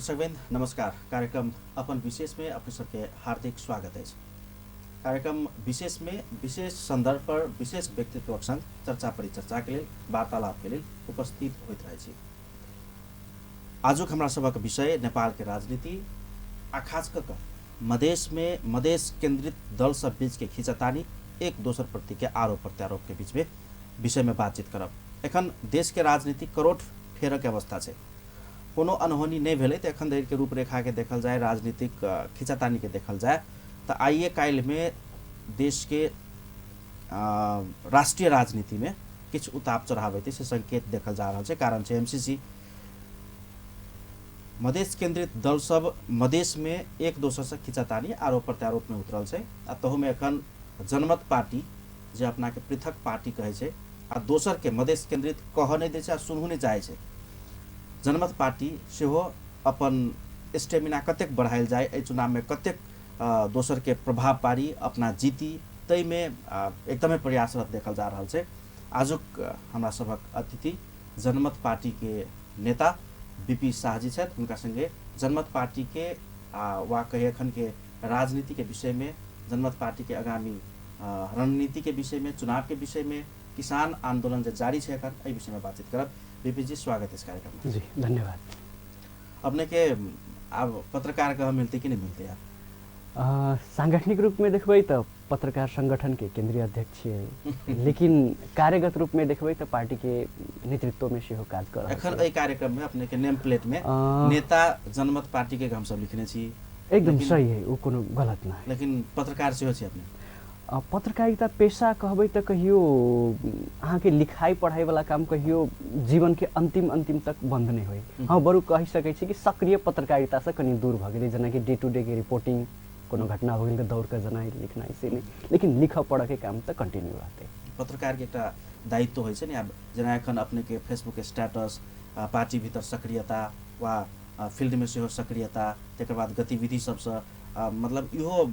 दर्शकवृन्द नमस्कार। कार्यक्रम अपन विशेष में अपने सबके हार्दिक स्वागत है। कार्यक्रम विशेष में विशेष संदर्भ पर विशेष व्यक्तित्व संग चर्चा परिचर्चा के लिए वार्तालाप के लिए उपस्थित होइत रहे छी। आजुक हमरा सबक विषय नेपाल के राजनीति आ खास कर मधेश में मधेश केंद्रित दल सब बीच के खींचातानी एक दोसर प्रति के आरोप प्रत्यारोप के बीच में विषय में बातचीत करब। एखन देश के राजनीति करोट फेरक के अवस्था है। कोनो अनहोनी नहीं भेले तो एखन देर के रूपरेखा के देखल जाए, राजनीतिक खींचातानी के देखल जाए तो आइए काल में देश के राष्ट्रीय राजनीति में किछ उताप चढ़ाव से संकेत देखल जा रहा है। कारण से एमसीसी मधेश केंद्रित दल सब मधेश में एक दोसर से खींचातानी आरोप प्रत्यारोप में उतरल है। आ तहु में एखन जनमत पार्टी जे अपना के पृथक पार्टी कहे छे आ दोसर के मधेश केंद्रित कह नहीं दे छे आ सुनहु नहीं चाहे छे। जनमत पार्टी सेहो अपन स्टेमिना कतेक बढ़ायल जाए, ए चुनाव में कतेक दोसर के प्रभाव पारी अपना जीती तई में एकदमै प्रयासरत देखल जा रहा है। आजुक हमरा सबक अतिथि जनमत पार्टी के नेता बीपी शाह जी छथि। उनका संगे जनमत पार्टी के वा कहे एखन के राजनीति के विषय में, जनमत पार्टी के आगामी रणनीति के विषय में, चुनाव के विषय में, किसान आंदोलन जो जारी है एखन ए विषय में बातचीत करब। बीपी जी स्वागत है इस कार्यक्रम में। जी धन्यवाद। अपने के अब पत्रकार कह मिलते कि नहीं मिलते आप? सांगठनिक रूप में देखबै तो पत्रकार संगठन के केंद्रीय अध्यक्ष है, लेकिन कार्यगत रूप में देखबै तो पार्टी के नेतृत्व में सेहो काज कर रहल एखन ए कार्यक्रम में अपने के नेम प्लेट में नेता जनमत पार्टी के हम सब लिखने छी। एकदम सही है, वो कोनो गलत ना है। लेकिन पत्रकार सेहो छी अपने? पत्रकारिता पेशा कहबै तो कहियो अहाँ के लिखाई पढ़ाई वाला काम कहियो जीवन के अंतिम तक बंद नहीं होई। हाँ बरु कहि सकै छी कि सक्रिय पत्रकारिता से कनी दूर भ गेलै, जेना कि डे टू डे के रिपोर्टिंग, कोनो घटना हो गेल तो दौड़ कर जनाई लिखना इसे नहीं, लेकिन लिख पढ़ के काम तो कंटिन्यू रहते। पत्रकार के एकटा दायित्व होइ छै नि। अब जेना एखन अपने के फेसबुक स्टेटस, पार्टी भीतर सक्रियता वा फील्ड में सेहो सक्रियता, तकर बाद गतिविधि सबसे मतलब इहो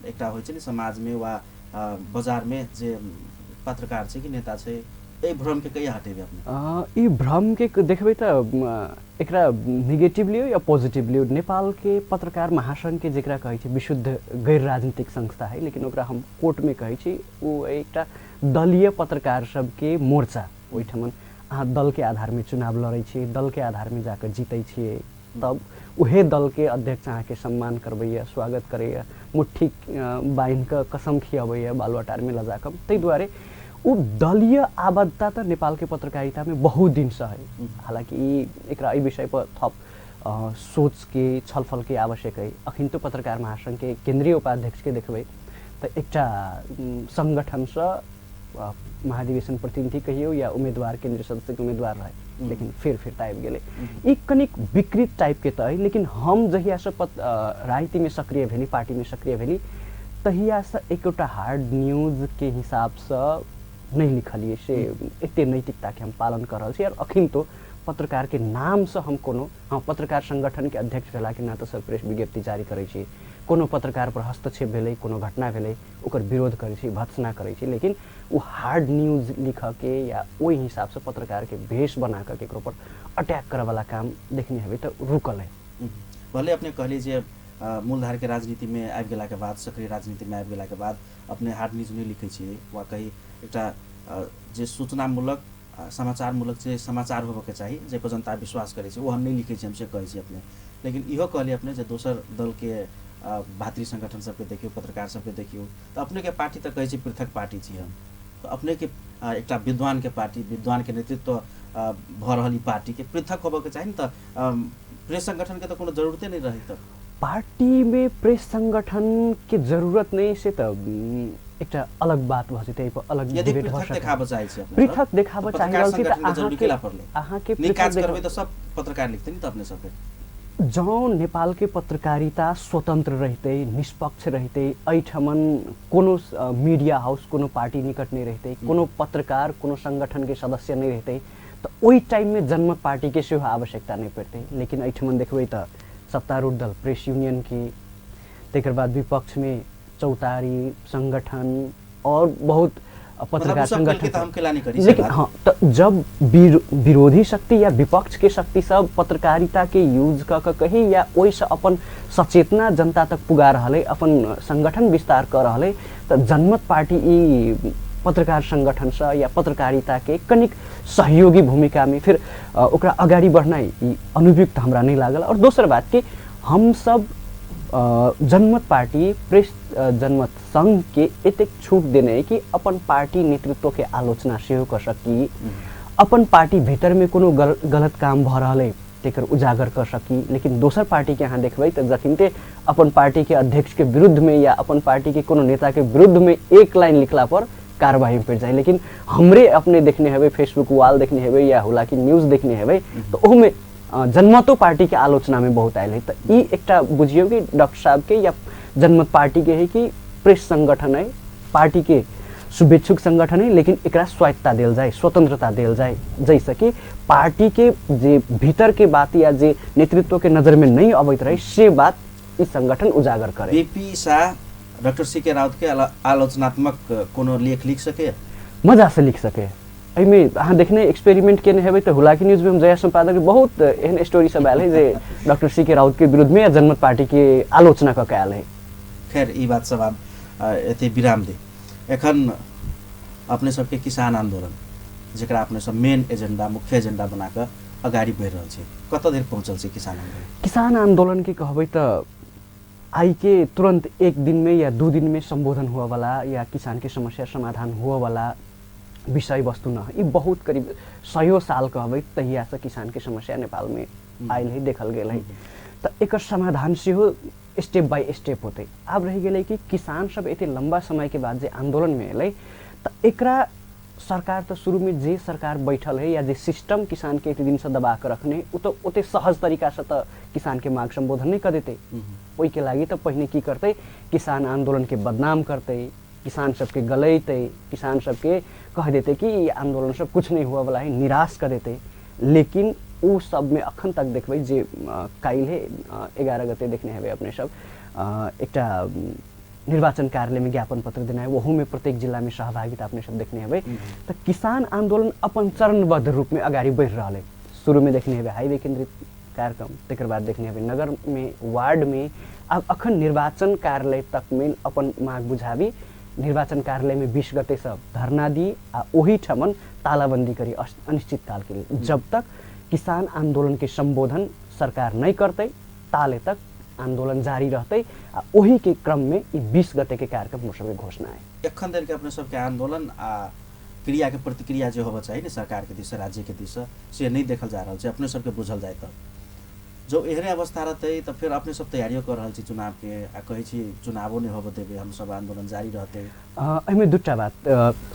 एकटा होइ छै नि समाज में वा बाजार में जे पत्रकार छै कि नेता छै, ए भ्रम के कहिया हटेबे अपने? ई भ्रम के देखबै त एकरा नेगेटिवली या पॉजिटिवली नेपाल के पत्रकार महासंघ के जेकरा कहै छै विशुद्ध गैर राजनीतिक संस्था है, लेकिन ओकरा हम कोर्ट में कहै छी वो एकटा दलीय पत्रकार सब के मोर्चा। ओइठमन अहाँ दल के आधार में चुनाव लड़ै छी, दल के आधार में जाकर जीतै छियै, तब उहे दल के अध्यक्ष अहाँ के सम्मान करबैया, स्वागत करैया, मुट्ठी बांध के कसम खियाबैया बालुवाटार में लजाकम। तै दुआरे उ दलीय आबद्धता तो नेपाल के पत्रकारिता में बहुत दिन से है। हालांकि एकरा ई विषय पर थप सोच के छलफल के आवश्यक है। अखिन तो पत्रकार महासंघ के केंद्रीय उपाध्यक्ष के देखबै तो एकटा संगठन से महाधिवेशन प्रतिनिधि कहियो या उम्मीदवार केंद्रीय सदस्य के उम्मीदवार रहे, लेकिन फिर आबि गेलै। ई कनिक विकृत टाइप के है, लेकिन हम जहिया से राजनीति में सक्रिय भेली, पार्टी में सक्रिय भेली, तहिया से एकटा हार्ड न्यूज के हिसाब से नहीं लिखलिए से एते नैतिकता के हम पालन कर रहा छी। और अखिन तो पत्रकार के नाम से हम कोनो पत्रकार संगठन के अध्यक्ष भेला के नाते से प्रेस विज्ञप्ति जारी करै छी। कोनो पत्रकार पर हस्तक्षेप भेलै, कोनो घटना भेलै, ओकर विरोध करै छी, भर्त्सना करै छी, लेकिन वो हार्ड न्यूज लिख के या ओहि हिसाब से पत्रकार के भेष बना कर केकरो पर अटैक करे वाला काम देखने हबे तो रुकल है। भले अपने कहली जे मूलधार के राजनीति में आबि गेला के बाद, सक्रिय राजनीति में आबि गेला के बाद अपने हार्ड न्यूज नहीं लिखै छियै वा कहीं एकटा जे सूचनामूलक समाचारमूलक जे समाचार होबे चाहिए, जे पर जनता विश्वास करे छै, वो हम नहीं लिखै छी, हमसे कहै छी अपने। लेकिन इहो कहली अपने जे दोसर दल के भातृ संगठन सबके देखियो, पत्रकार सबके देखियो, तो अपने के पार्टी तो कहै छै पृथक पार्टी छी हम, तो अपने के एकटा विद्वान के पार्टी, विद्वान के नेतृत्व भ रहल पार्टी के पृथक होबे के चाहिए। तो प्रेस संगठन के तो कोनो जरूरते नहीं रही। तो पार्टी में प्रेस संगठन के जरूरत नहीं से तो एकटा अलग बात भ जेतै, अलग डिबेट भ सकै। देखाबो चाहै छै अपने, पृथक देखाबो चाहि रहल छी त अहाँ के निकाज करबै तो सब पत्रकार लिखते नि त अपने सबके। जौं नेपाल के पत्रकारिता स्वतंत्र रहते, निष्पक्ष रहते, ऐठमन कोनो मीडिया हाउस, कोनो पार्टी निकट नहीं रहते, कोनो पत्रकार, कोनो संगठन के सदस्य नहीं रहते, तो ओई टाइम में जनमत पार्टी के सेहो आवश्यकता नहीं पड़ते। लेकिन ऐठमन देखबै त सत्तारूढ़ दल प्रेस यूनियन की, तेकर बाद विपक्ष में चौतारी संगठन और बहुत पत्रकार संगठन हम केलानी करी लेकिन हाँ तो जब विरोधी शक्ति या विपक्ष के शक्ति सब पत्रकारिता के यूज क कही या ओइसे अपन सचेतना जनता तक पुगा रहले अपन संगठन विस्तार कर रहले तो जनमत पार्टी ई पत्रकार संगठन से या पत्रकारिता के कनिक सहयोगी भूमिका में फिर ओकरा अगाडि बढ़नाइ अनुपयुक्त हमरा नहीं लागल। और दोसर बात कि हम सब जनमत पार्टी प्रेस जनमत संघ के एतेक छूट देने कि अपन पार्टी नेतृत्व के आलोचना सेहो कर सकी, अपन पार्टी भीतर में कोनो गलत काम भ रहले तेकर उजागर कर सकी। लेकिन दोसर पार्टी के यहाँ देखबै तो जखिनते अपन पार्टी के अध्यक्ष के विरुद्ध में या अपन पार्टी के कोनो नेता के विरुद्ध में एक लाइन लिखला पर कार्रवाई में पड़ जाए। लेकिन हमरे अपने देखने हवे फेसबुक वाल देखने हवे या होला कि न्यूज देखने हवे तो ओहमे जनमतो पार्टी के आलोचना में बहुत आयल है। तो ई एकटा बुझियो कि डॉक्टर साहब के या जनमत पार्टी के है कि प्रेस संगठन है, पार्टी के शुभेच्छुक संगठन है, लेकिन एकरा स्वायत्तता देल जाए, स्वतंत्रता देल जाए, जैसे कि पार्टी के जे भीतर के बात या जे नेतृत्व के नजर में नहीं अवैत रहे से बात इस संगठन उजागर करे। BP Shah doctor CK Raut के आलोचनात्मक कोनो लेख लिख सके, मजा से लिख सके। एहिमे अहाँ देखने एक्सपेरिमेंट केने हेबै तो हुलाकी न्यूज में हम जया संपादक बहुत एहन स्टोरी सब आयल है जे डॉक्टर सीके राउत के विरुद्ध में या जनमत पार्टी के आलोचना क के आयल है। खैर ई बात सब एते विराम दे। एखन अपने सबके किसान आंदोलन जेकरा अपने सब मेन एजेंडा मुख्य एजेंडा बना के अगाडि बढ़ रहल छै, कत देर पहुंचल छै किसान आंदोलन? किसान आंदोलन के कहबै तो आई के तुरंत एक दिन में या 2 दिन में संबोधन हुआ वाला या किसान के समस्या समाधान हुआ वाला विषय वस्तु न है। बहुत करीब 100 साल कहबै तहिया से किसान के समस्या नेपाल में आयल है, देखल गेल है। तो एक समाधान से हो स्टेप बाय स्टेप होते। अब रह गए कि किसान सब एते लंबा समय के बाद जे आंदोलन में अल तो एकरा सरकार तो शुरू में जे सरकार बैठल है या जे सिस्टम किसान के एक दिन से दबा कर रखने उ तो ओते सहज तरीका से तो किसान के मांग संबोधन नहीं कर देते। ओई के लागी तो पहिने की करते, किसान आंदोलन के बदनाम करते, किसान सबके गलैते, किसान सबके कह देते कि ये आंदोलन सब कुछ नहीं हुआ वाला है, निराश कर देते। लेकिन वो सब में अखन तक देखबै जे काइल है 11 गते देखने हेबै अपने सब एकटा निर्वाचन कार्यालय में ज्ञापन पत्र देना है, वहू में प्रत्येक जिला में सहभागिता अपने सब देखने हेबै। तो किसान आंदोलन अपन चरणबद्ध रूप में अगाडि बढ़ रहा है। शुरू में देखने हेबै हाईवे केंद्रित कार्यक्रम, तेकर बाद देखने हेबै नगर में, वार्ड में, अब अखन निर्वाचन कार्यालय तक में अपन मांग बुझावी। निर्वाचन कार्यालय में 20 गते सब धरना दी आ ओही ठमन तालाबंदी करी अनिश्चित काल के लिए। जब तक किसान आंदोलन के संबोधन सरकार नहीं करते ताले तक आंदोलन जारी रहते। आ ओही के क्रम में 20 गते के कार्यक्रम सब घोषणा है। एखन देर के अपने सबके आंदोलन आ क्रिया के प्रतिक्रिया जो होबा चाहिए सरकार के दिशा राज्य के दिशा से नहीं देखल जा रहा है। अपने सबके बुझल जाए तब जो एहने अवस्था रहते तो फिर अपने सब तैयारियों कर रहा चुनाव के आ कहे चुनावों नहीं होबे देवे, हम सब आंदोलन जारी रहते। एहिमे दुटा बात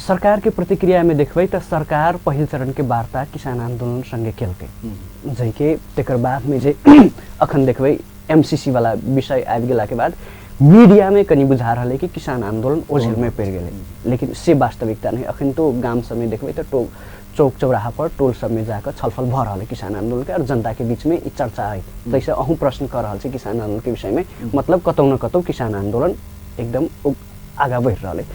सरकार के प्रतिक्रिया में देखबै तो सरकार पहिल चरण के वार्ता किसान आंदोलन संगे केलकै, जैके तेकर बाद में जे अखन देखबै एमसीसी वाला विषय आबि गेला के बाद मीडिया में कनी बुझा रहा है कि किसान आंदोलन ओझेल में पड़ गए, लेकिन से वास्तविकता नहीं। अखन तो गांव सब में देखबै तो चौक चौराहा पर टोल सब में जाकर छलफल भ रहा है किसान आंदोलन के और जनता के बीच में चर्चा है। तैसे अहूँ प्रश्न कर रहा है किसान आंदोलन के विषय में, मतलब कतौ न कतौ किसान आंदोलन एकदम आगा बढ़ रहा है।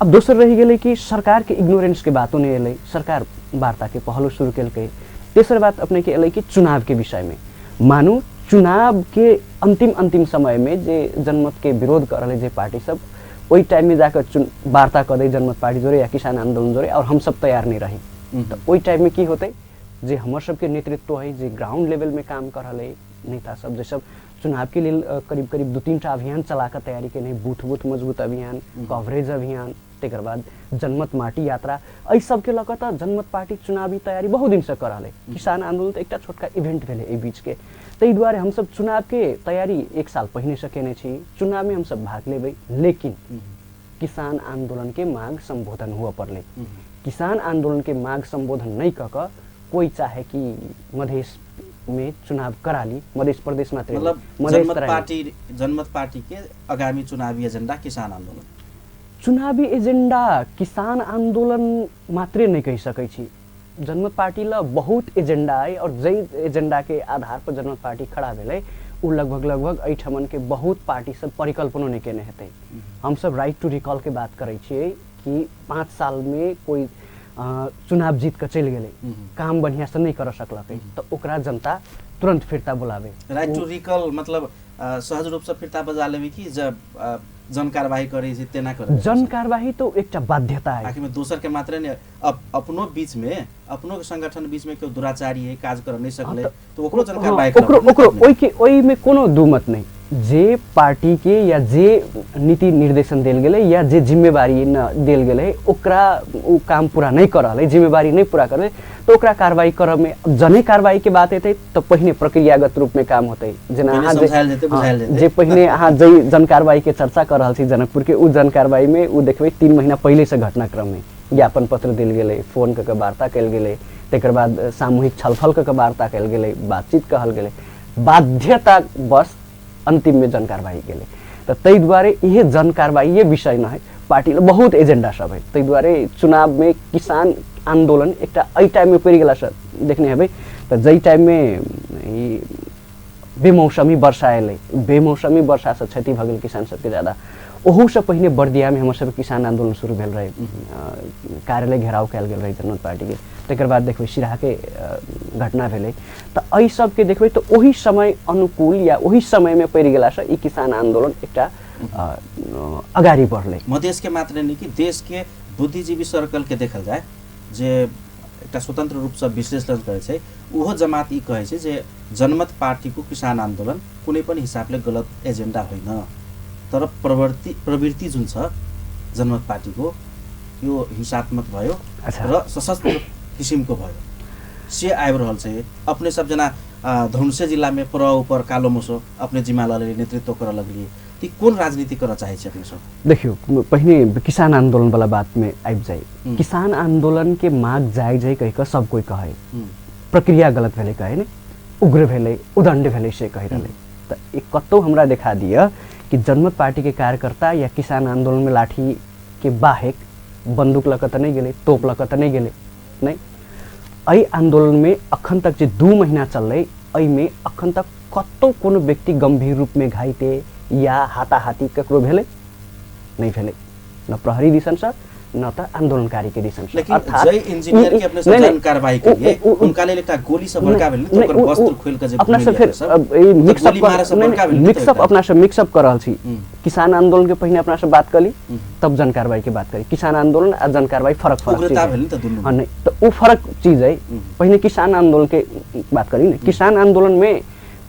अब दोसर रह गए कि सरकार के इग्नोरेंस के बातों नहीं अल, सरकार वार्ता के पहलो शुरू केलकै। तेसर बात अपने के अल कि चुनाव के विषय में मानू चुनाव के अंतिम समय में जे जनमत के विरोध कर रहे पार्टी सब वही टाइम में जाकर वार्ता कर दे जनमत पार्टी जोड़े या किसान आंदोलन जोड़े और हम सब तैयार नहीं रही। तो वही टाइम में की होते जे हमर सबके नेतृत्व है जे ग्राउंड लेवल में काम कर रहे नेता सब जे सब चुनाव के लिए करीब 2-3 अभियान चला कर तैयारी के नहीं, बूथ मजबूत अभियान, कवरेज अभियान, तेकर बाद जनमत माटी यात्रा एहि सब के लक त जनमत पार्टी चुनावी तैयारी बहुत दिन से कर रहा है। किसान आंदोलन तो एक छोटका इवेंट भेले ए बीच के, तै द्वारे हम सब चुनाव के तैयारी 1 साल पहिने से केने छी, चुनाव में हम सब भाग लेबै। लेकिन किसान आंदोलन के मांग संबोधन हुआ पड़ले। किसान आंदोलन के मांग संबोधन नहीं कर कोई चाहे कि मधेश में चुनाव करा ली, मध्य प्रदेश मात्र मतलब जनमत पार्टी के आगामी चुनावी एजेंडा किसान आंदोलन, चुनावी एजेंडा किसान आंदोलन मात्र नहीं कह सकै छी। जनमत पार्टी ला बहुत एजेंडा है और जै एजेंडा के आधार पर जनमत पार्टी खड़ा भेलै उ लगभग एठमन के बहुत पार्टी सब परिकल्पना नहीं केने हेतै। हम सब राइट टू रिकॉल के बात करै छियै कि 5 साल में कोई चुनाव जीत के चल गए, काम बढ़िया से नहीं कर सकलक, तो ओकरा जनता तुरंत फिरता बुलावे। राइट टू रिकॉल मतलब सहज रूप से फिरता बजा लेवे कि जब जन कार्यवाही करे छै तेना करे। जन कार्यवाही तो एकटा बाध्यता है। आखिर में दोसर के मात्र ने अपनो बीच में, अपनो के संगठन बीच में केओ दुराचारी है, काज कर नहीं सकले, तो ओकरो जन कार्यवाही ओकरो ओई में कोनो दुमत नहीं। जे पार्टी के या जे नीति निर्देशन देल गेले या जे जिम्मेवारी न देल गेले ओकरा उ काम पूरा नहीं कर रहले, जिम्मेवारी नहीं पूरा करले, तो ओकरा कार्रवाई करब में जने कार्रवाई के बात हेतै तो पहिने प्रक्रियागत रूप में काम होतै। जेना अहाँ जे पहिने अहाँ जे जन कार्रवाई के चर्चा कर रहल छी जनकपुर के, उ जन कार्रवाई में उ देखबै 3 महीना पहले से घटनाक्रम में ज्ञापन पत्र देल गेलै, फोन के वार्ता कल गेलै, तकर बाद सामूहिक छलफल के वार्ता कल गेलै, बातचीत कहल गेलै, बाध्यता बस अंतिम में जन कार्रवाई गेले। तो तै द्वारे ये जन कार्रवाई ये विषय न है, पार्टी बहुत एजेंडा सब है। तै द्वारे चुनाव में किसान आंदोलन एक टाइम में पड़ गला सर देखने हेबै। तो जै टाइम में बेमौसमी वर्षा अलै, बेमौसमी वर्षा से क्षति भ गेल किसान सबके ज्यादा, ओहू से पहिने बर्दिया में हमर सब किसान आंदोलन शुरू भेल रहे, कार्यालय घेराव कल गेल रहे जनता पार्टी के। तकर बाद देखबै सिराहा के घटना भेलै, तो एहि सब के देखबै तो ओही समय अनुकूल या ओही समय में पड़ गेला से ई किसान आंदोलन एकटा अगाडि बढ़लै। मधेश के मात्र नहीं कि देश के बुद्धिजीवी सर्कल के देखल जाए जे एकटा स्वतंत्र रूप से विश्लेषण करे छै, उहो जमात ई कहे छै जे जनमत पार्टी को किसान आंदोलन कुनै पनि हिसाबले गलत एजेंडा होइन, तर प्रवृत्ति जुन छ जनमत पार्टी को यो हिंसात्मक भयो र सशस्त्र किसिमको भयो से आइब रहल छै। अपने सब जना धनुषा जिला में पर ऊपर कालो मोसो अपने जिम्मा लले नेतृत्व कर लगली, ती कोन राजनीति कर चाहे छै अपने सब? देखियो पहिने किसान आंदोलन वाला बात में आइब जाए, किसान आंदोलन के माग जाय जाय कह के सब कोई कहे, प्रक्रिया गलत भेले कहे ने, उग्र भेले, उदंड भेले से कह रहले। त एक कतौ हमरा देखा दिया कि जनमत पार्टी के कार्यकर्ता या किसान आंदोलन में लाठी के बाहेक बंदूक लक त नहीं गेले, तोप लक त नहीं गेले, नहीं। एहि आंदोलन में अखन तक जे 2 महीना चललै, एहि में अखन तक कतौ कोनो व्यक्ति गंभीर रूप में घाइते या हाथाहाथी ककरो भेले नहीं भेले, न प्रहरी दिसन से न त आंदोलनकारी के दिसन से। लेकिन जय इंजीनियर के अपने सब जन कार्रवाई के उनका ले एकटा गोली से बड़का भेल तो ओकर वस्त्र खोल के जे अपना सब फिर मिक्सअप अपना सब मिक्सअप कर रहल छी। किसान आंदोलन के पहिने अपना सब बात कली, तब जन कार्रवाई के बात करी। किसान आंदोलन आ जन कार्रवाई फरक उग्रता भेल त दुनु नहीं, तो वो फरक चीज है। पहिने किसान आंदोलन के बात करी ने, किसान आंदोलन में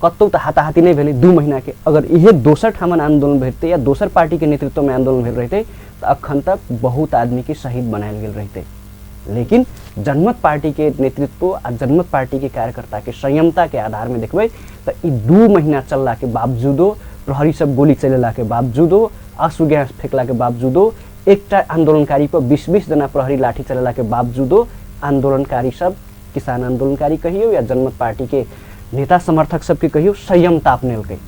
कतौ त हाथाहाथी नहीं भेले 2 महीना के। अगर इहे दोसर ठामन आंदोलन भेटते या दोसर पार्टी के नेतृत्व में आंदोलन भेल रहते तो अखन तक बहुत आदमी के शहीद बनायल गेल रहते। लेकिन जनमत पार्टी के नेतृत्व आ जनमत पार्टी के कार्यकर्ता के संयमता के आधार में देखबै तो ई 2 महीना चलला के बावजूदो, प्रहरी सब गोली चलेला के बावजूदो, आंसू गैस फेंकला के बावजूदो, एकटा आंदोलनकारी पर 20-20 जना प्रहरी लाठी चलेला के बावजूदो आंदोलनकारी सब, किसान आंदोलनकारी कहियो या जनमत पार्टी के नेता समर्थक सबके कहियो संयमता अपनेलकै।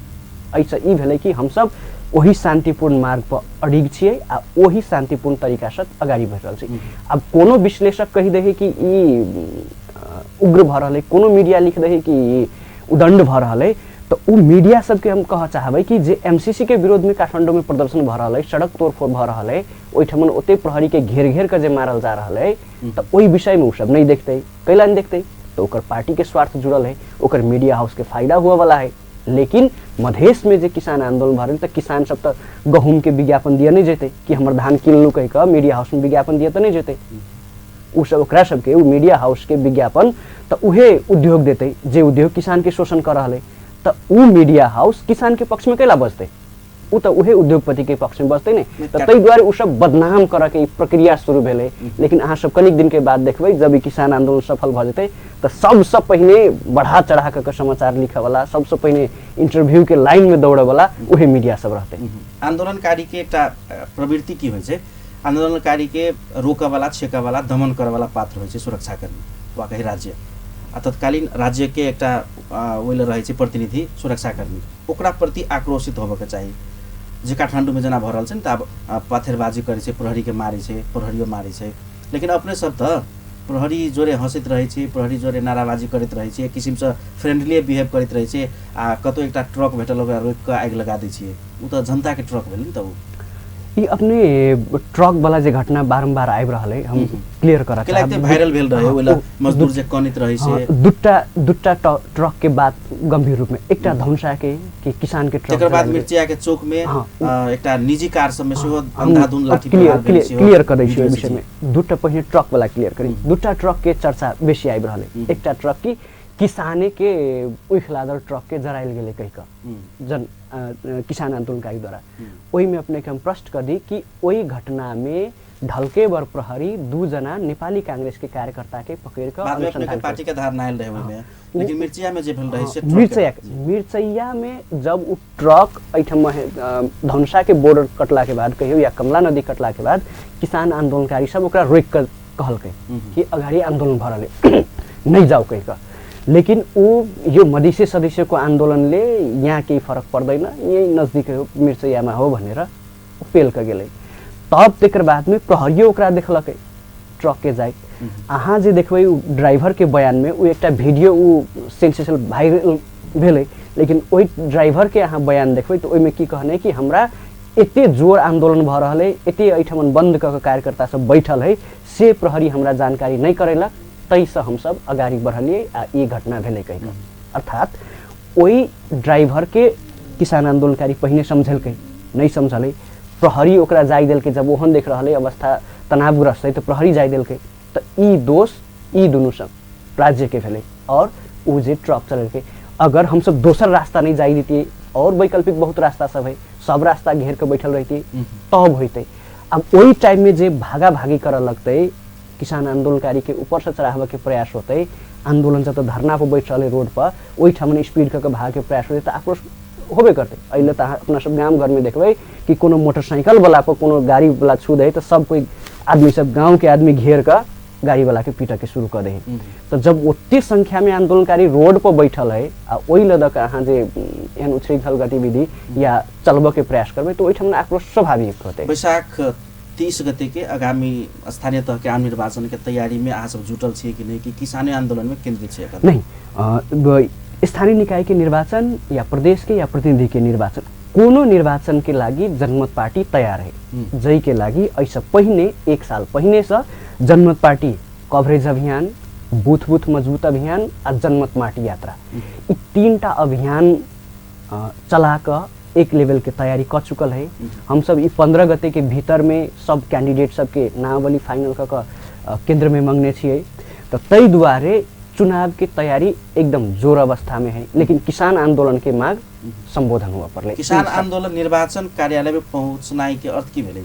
ऐसे ई भेलै कि हम सब वही शांतिपूर्ण मार्ग पर अडिग छियै आ वही शांतिपूर्ण तरीका से अगाडि बढ़ रहल छी। अब कोनो विश्लेषक कहि दे कि ई उग्र भ रहलै, कोनो मीडिया लिख दे कि उदंड भ रहलै, तो उ मीडिया सबके हम कह चाहबै कि जे एमसीसी के विरोध में काठमांडू में प्रदर्शन भ रहलै, सड़क तोड़फोड़ भ रहलै, ओइठमन ओते प्रहरी के घेर घेर के जे मारल जा रहलै, तो ओइ विषय में उ सब नहीं देखतै, कैला नहीं देखतै? तो ओकर पार्टी के स्वार्थ जुड़ल है, ओकर मीडिया हाउस के फायदा हुआ वाला है। लेकिन मधेश में जे किसान आंदोलन भरल तो किसान सब तो गहूम के विज्ञापन दिया नहीं जेते कि हमर धान किन लो कह के मीडिया हाउस में विज्ञापन दिया तो नहीं जेते। उ सब ओकरा सबके उ मीडिया हाउस के विज्ञापन तो उहे उद्योग देते जे उद्योग किसान के शोषण कर रहले, तो उ मीडिया हाउस किसान के पक्ष में कैला बजते? उ तो उहे उद्योगपति के पक्ष में बजते नहीं। तो तै द्वारे उ सब बदनाम करे के प्रक्रिया शुरू भेले। लेकिन अहाँ सब कनिक दिन के बाद देखबै जब ई किसान आंदोलन सफल भ जेतै तो सबसे पहिने बढ़ा चढ़ा के समाचार लिखे वाला, सबसे पहिने इंटरव्यू के लाइन में दौड़े वाला उहे मीडिया सब रहते। आंदोलनकारी के एकटा प्रवृत्ति की होइ छै, आंदोलनकारी के रोके वाला, छेके वाला, दमन करे वाला पात्र होइ छै सुरक्षाकर्मी वा कहीं राज्य आ तत्कालीन राज्य के एकटा ओइले रहै छै प्रतिनिधि सुरक्षाकर्मी, ओकरा प्रति आक्रोशित होबे के चाही। जे काठमांडू में जना भरल छै त अब पत्थरबाजी करे छै, प्रहरी के मारे छै, प्रहरियो मारे छै। लेकिन अपने सब त प्रहरी जोरे हंसित रहे छै, प्रहरी जोरे नाराबाजी करैत रहे छै, एक किसिम से फ्रेंडली बिहेव करैत रहे छै। आ कतौ एकटा ट्रक भेटल ओकरा रोक के आगि लगा दै छै, उ त जनता के ट्रक भेल नि त उ ये अपने ट्रक वाला जे घटना बारंबार आबि रहल है हम क्लियर करा के लागते भाइरल भेल रहे ओला मजदूर जे कनित रही से दुट्टा ट्रक के बाद गंभीर रूप में एकटा धनुषा के कि किसान के ट्रक एकर बाद मिर्चिया के चौक में एकटा निजी कार सब में सेहो अंधाधुन लाठी क्लियर करै छी विषय में दुट्टा पहिने ट्रक वाला क्लियर करी दुट्टा ट्रक के चर्चा बेसी आबि रहल है एकटा ट्रक की किसाने के उखलादर ट्रक के जराइल गेले कहि क किसान आंदोलनकारी द्वारा ओही में अपने के हम प्रश्न कर दी कि ओही घटना में ढलकेबर प्रहरी 2 जना नेपाली कांग्रेस के कार्यकर्ता के पकड़ कर अनुसंधान पार्टी के धार नायल रहे में लेकिन मिर्चिया में जे भेल रहे से मिर्चैया में जब उ ट्रक ऐठम धनुषा के बॉर्डर कटला के बाद कहियो या कमला नदी कटला के बाद किसान आंदोलनकारी सब ओकरा रोक कर कहलकै कि अगाडि आंदोलन भ रहले नहीं जाओ कहि क लेकिन यो मधेसी सदस्यको आन्दोलनले यहाँ केही फरक पर्दैन यही नजदीक मिर्चैयामा हो भनेर फेल क गेलै तब तेकर बाद में प्रहरियो ओकरा देखलकै ट्रक के जाय अहाँ जे देखबै ड्राइवर के बयान में उ एकटा वीडियो उ सेंसेशनल वायरल भेलै लेकिन ओइ ड्राइवर के अहाँ बयान देखबै तो ओइ में की कहने कि हमरा एते जोर आंदोलन भ रहल है एते ऐठमन बंद क कार्यकर्ता सब बैठल है से प्रहरी हमरा जानकारी नहीं करेला तैसे हम सब अगाडि बढ़लिए आ ये घटना भेलै कहि अर्थात ओई ड्राइवर के किसान आंदोलनकारी पहिने समझलकै नहीं समझलै प्रहरी ओकरा जाय देलकै जब ओहन देख रहलै अवस्था तनावग्रस्त है तो प्रहरी जाय देलकै तो ई दोष ई दुनू सब राज्य के भेलै और उ जे ट्रक चलेलकै अगर हम सब दोसर रास्ता नहीं जाय देतिए और वैकल्पिक बहुत रास्ता सब है सब रास्ता घेर के बैठल रहती तब होते अब वही टाइम में जे भागा भागी कर लगते किसान आंदोलनकारी के ऊपर से चढ़ावे के प्रयास होते आंदोलन जब तो धरना पर बैठ रहे रोड पर वही ठाम स्पीड करके भाग के प्रयास होते तो आक्रोश होबे करते अहिले त अपना सब गांव घर में देखबै कि कोनो मोटरसाइकिल वाला पर कोनो गाड़ी वाला छू दे तो सब कोई आदमी सब गांव के आदमी घेर कर गाड़ी वाला के पीटा के शुरू कर दे तो जब ओते संख्या में आंदोलनकारी रोड पर बैठल है आ ओहि लदक अहाँ जे एहन उछृंखल गतिविधि या चलबे के प्रयास करबै तो ओहि ठाम आक्रोश स्वाभाविक होते। बैशाख 30 गते के आगामी स्थानीय तह के आम निर्वाचन के तैयारी में अहाँ सब जुटल छियै कि नहीं कि किसाने आंदोलन में केंद्रित छियै? नहीं, स्थानीय निकाय के निर्वाचन या प्रदेश के या प्रतिनिधि के निर्वाचन कोनो निर्वाचन के लागि जनमत पार्टी तैयार है जै के लागि ऐसा पहिने 1 साल पहिने से जनमत पार्टी कवरेज अभियान बूथ बूथ मजबूत अभियान और जनमत माटी यात्रा ये 3टा अभियान चला कर एक लेवल के तैयारी कर चुकल है। हम सब 15 गते के भीतर में सब कैंडिडेट सबके नामावली फाइनल कर केंद्र में मांगने छिए तो तै दुआरे चुनाव की तैयारी एकदम जोर अवस्था में है लेकिन किसान आंदोलन के मांग संबोधन हुआ पर किसान आंदोलन निर्वाचन कार्यालय में पहुंचनाई के अर्थ की भेलै?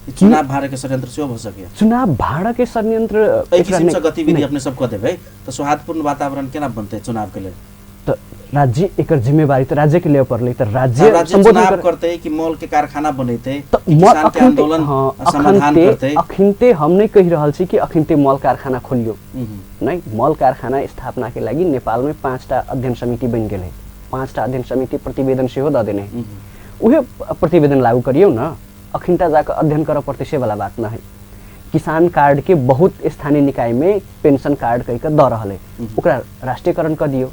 चुनाव भाड़ा के षड्यंत्र से हो सके चुनाव भाड़ा के षड्यंत्र एक किसिम से गतिविधि अपने सब कर देबै तो सौहार्दपूर्ण वातावरण केना बनते चुनाव के लिए? तो राज्य एकर जिम्मेवारी तो राज्य के लिए पड़ले तो राज्य संबोधन करते कि मॉल के कारखाना बनैते तो किसान के आंदोलन समाधान करते अखिनते हम नहीं कहि रहल छी कि अखिनते मॉल कारखाना खोलियो नहीं मॉल कारखाना स्थापना के लागि नेपाल में 5टा अध्ययन समिति बन गेलै 5टा अध्ययन समिति प्रतिवेदन सेहो द देने उहे प्रतिवेदन लागू करियो न अखिनता जाकर अध्ययन कर पड़ते से वाला बात ना है। किसान कार्ड के बहुत स्थानीय निकाय में पेंशन कार्ड कहि के द रहल है ओकरा राष्ट्रीयकरण कर दियो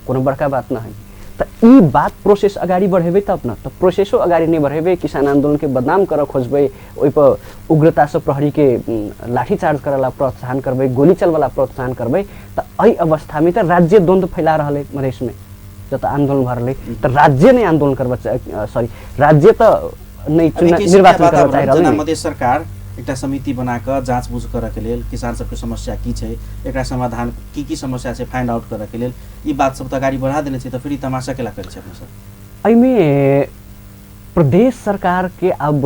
कोनो बड़का बात ना है तो ई बात प्रोसेस अगाडि बढ़ेबे तब न तो प्रोसेसो अगाडि नहीं बढ़ेबे किसान आंदोलन के बदनाम कर खोजबे ओइ पर उग्रता से प्रहरी के लाठीचार्ज करला प्रोत्साहन करबे गोली चलवाला प्रोत्साहन करबे तो एहि अवस्था में तो राज्य द्वंद्व फैला रहल मधेश में जब आंदोलन भ रहल तो राज्य नहीं आंदोलन करबा सॉरी राज्य तो नहीं निर्वाचन करबा चाहि रहल मधेश सरकार एकटा समिति बनाकर जाँचबूझ करे के लेल किसान सबके समस्या की छै एकरा समाधान की समस्या छै फाइंड आउट करे के लेल ई बात सब त अगाडि बढ़ा देने छै तो फिर तमाशा केला करे छै अपने सब? एहिमे प्रदेश सरकार के अब